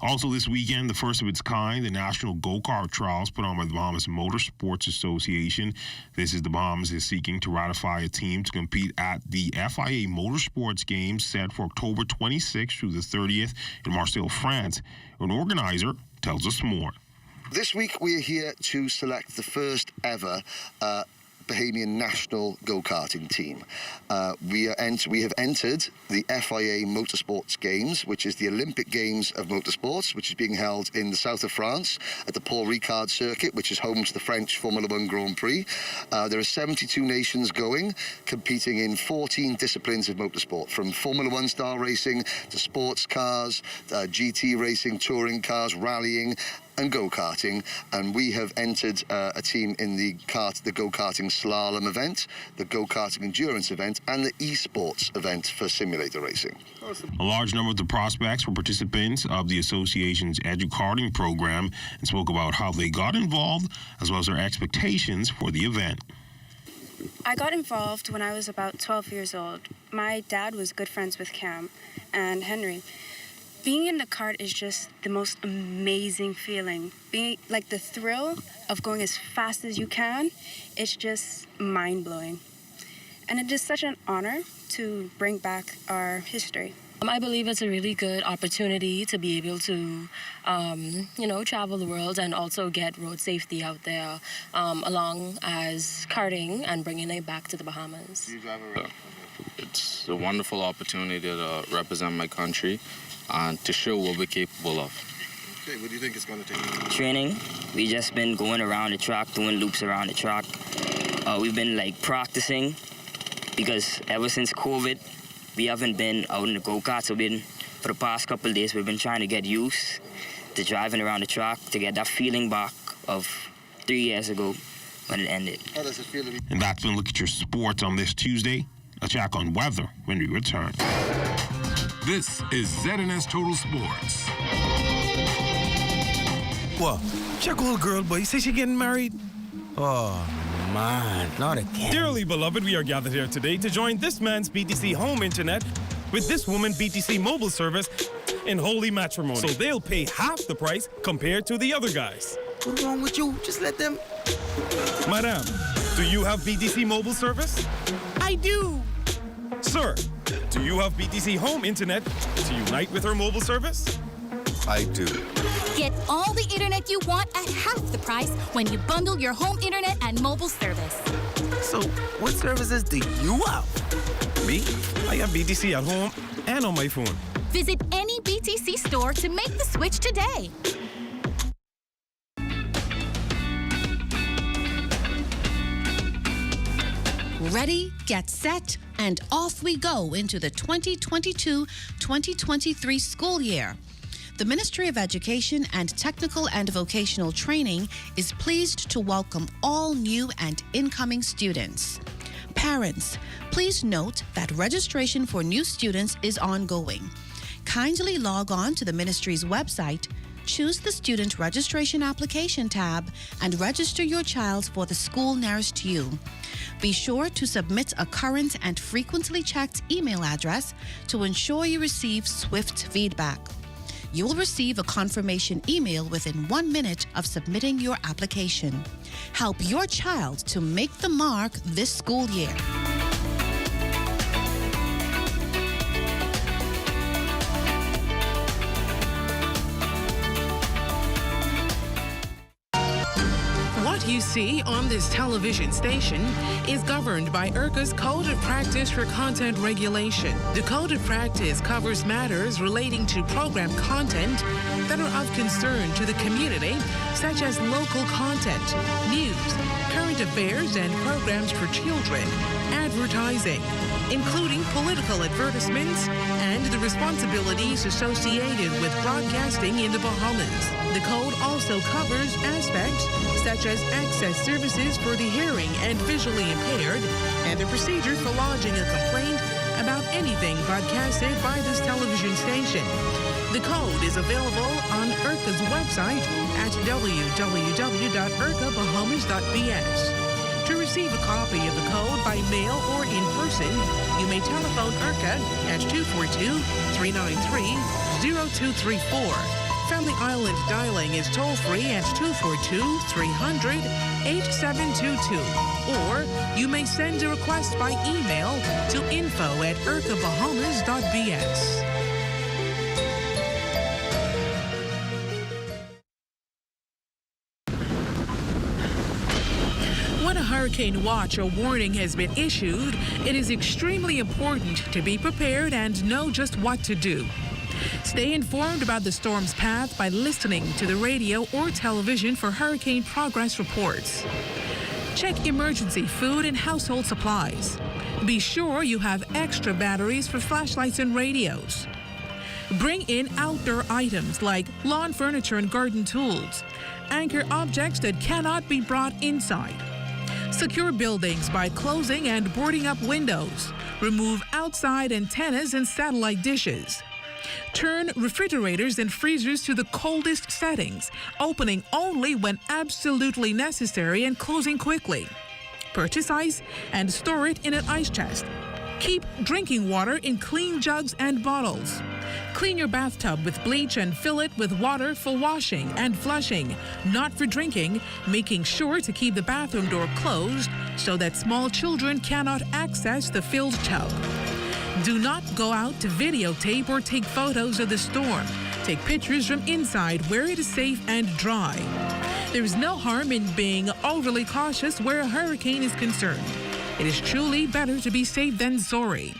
Also this weekend, the first of its kind, the National Go-Kart Trials put on by the Bahamas Motorsports Association. This is the Bahamas is seeking to ratify a team to compete at the FIA Motorsports Games set for October 26th through the 30th in Marseille, France. An organizer tells us more. This week we are here to select the first ever Bahamian national go-karting team. We have entered the FIA Motorsports Games, which is the Olympic Games of Motorsports, which is being held in the south of France at the Paul Ricard circuit, which is home to the French Formula One Grand Prix. There are 72 nations going, competing in 14 disciplines of motorsport, from Formula One style racing to sports cars, GT racing, touring cars, rallying, and go-karting. And we have entered a team in the go-karting slalom event, the go-karting endurance event, and the esports event for simulator racing. A large number of the prospects were participants of the association's edu-karting program and spoke about how they got involved, as well as their expectations for the event. I got involved when I was about 12 years old. My dad was good friends with Cam and Henry. Being in the kart is just the most amazing feeling. Being like the thrill of going as fast as you can, it's just mind-blowing. And it is such an honor to bring back our history. I believe it's a really good opportunity to be able to, travel the world and also get road safety out there, along as karting and bringing it back to the Bahamas. It's a wonderful opportunity to represent my country and to show what we're capable of. Okay, what do you think it's going to take? Training. We just been going around the track, doing loops around the track. We've been practicing because ever since COVID, we haven't been out in the go-kart. So for the past couple of days, we've been trying to get used to driving around the track to get that feeling back of 3 years ago when it ended. How does it feel to be? And that's been a look at your sports on this Tuesday. A check on weather when we return. This is ZNS Total Sports. What? Check old girl, boy. You say she getting married? Oh, man. Not again. Dearly beloved, we are gathered here today to join this man's BTC home internet with this woman BTC mobile service in holy matrimony. So they'll pay half the price compared to the other guys. What's wrong with you? Just let them... Madam, do you have BTC mobile service? I do. Sir, do you have BTC home internet to unite with her mobile service? I do. Get all the internet you want at half the price when you bundle your home internet and mobile service. So, what services do you have? Me? I have BTC at home and on my phone. Visit any BTC store to make the switch today. Ready, get set, and off we go into the 2022-2023 school year. The Ministry of Education and Technical and Vocational Training is pleased to welcome all new and incoming students. Parents, please note that registration for new students is ongoing. Kindly log on to the ministry's website, choose the Student Registration Application tab, and register your child for the school nearest to you. Be sure to submit a current and frequently checked email address to ensure you receive swift feedback. You will receive a confirmation email within 1 minute of submitting your application. Help your child to make the mark this school year. What you see on this television station is governed by IRCA's Code of Practice for Content Regulation. The Code of Practice covers matters relating to program content that are of concern to the community, such as local content, news, current affairs, and programs for children, advertising, including political advertisements, and the responsibilities associated with broadcasting in the Bahamas. The code also covers aspects such as access services for the hearing and visually impaired, and the procedure for lodging a complaint about anything broadcasted by this television station. The code is available on IRCA's website at www.ircabahamas.bs. To receive a copy of the code by mail or in person, you may telephone IRCA at 242-393-0234. Family Island dialing is toll-free at 242-300-8722. Or you may send a request by email to info@ircabahamas.bs. hurricane watch or warning has been issued, it is extremely important to be prepared and know just what to do. Stay informed about the storm's path by listening to the radio or television for hurricane progress reports. Check emergency food and household supplies. Be sure you have extra batteries for flashlights and radios. Bring in outdoor items like lawn furniture and garden tools. Anchor objects that cannot be brought inside. Secure buildings by closing and boarding up windows. Remove outside antennas and satellite dishes. Turn refrigerators and freezers to the coldest settings, opening only when absolutely necessary and closing quickly. Purchase ice and store it in an ice chest. Keep drinking water in clean jugs and bottles. Clean your bathtub with bleach and fill it with water for washing and flushing, not for drinking, making sure to keep the bathroom door closed so that small children cannot access the filled tub. Do not go out to videotape or take photos of the storm. Take pictures from inside where it is safe and dry. There is no harm in being overly cautious where a hurricane is concerned. It is truly better to be safe than sorry.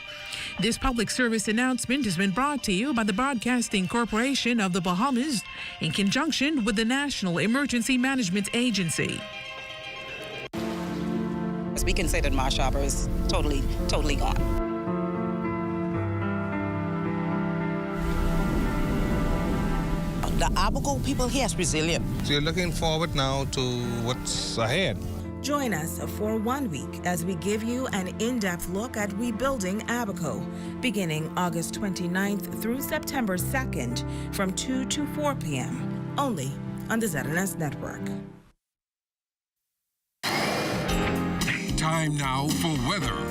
This public service announcement has been brought to you by the Broadcasting Corporation of the Bahamas in conjunction with the National Emergency Management Agency. We considered Marsh Harbor is totally gone. The Abaco people here is resilient. So you're looking forward now to what's ahead. Join us for 1 week as we give you an in-depth look at rebuilding Abaco, beginning August 29th through September 2nd from 2 to 4 p.m., only on the ZNS Network. Time now for weather.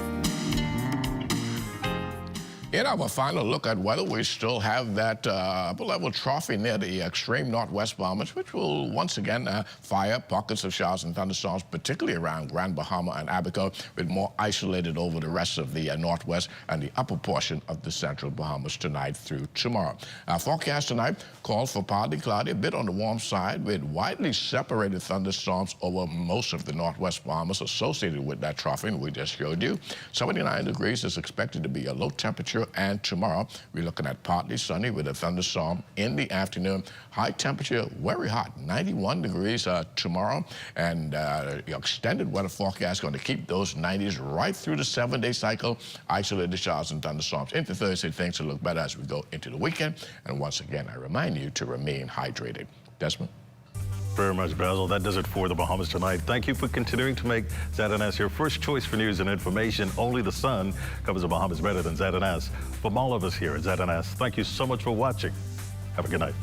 In our final look at weather, we still have that upper-level trophy near the extreme northwest Bahamas, which will once again fire pockets of showers and thunderstorms, particularly around Grand Bahama and Abaco, with more isolated over the rest of the northwest and the upper portion of the central Bahamas tonight through tomorrow. Our forecast tonight calls for partly cloudy, a bit on the warm side, with widely separated thunderstorms over most of the northwest Bahamas associated with that trophy we just showed you. 79 degrees is expected to be a low temperature. And tomorrow, we're looking at partly sunny with a thunderstorm in the afternoon. High temperature, very hot, 91 degrees tomorrow. And the extended weather forecast is going to keep those 90s right through the 7-day cycle. Isolated showers and thunderstorms into Thursday. Things will look better as we go into the weekend. And once again, I remind you to remain hydrated. Desmond? Very much, Basil. That does it for the Bahamas tonight. Thank you for continuing to make ZNS your first choice for news and information. Only the sun covers the Bahamas better than ZNS. From all of us here at ZNS, thank you so much for watching. Have a good night.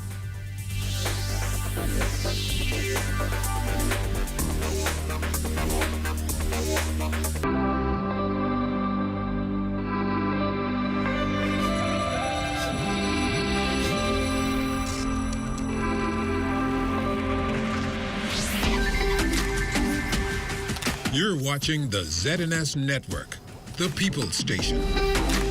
You're watching the ZNS Network, the People's Station.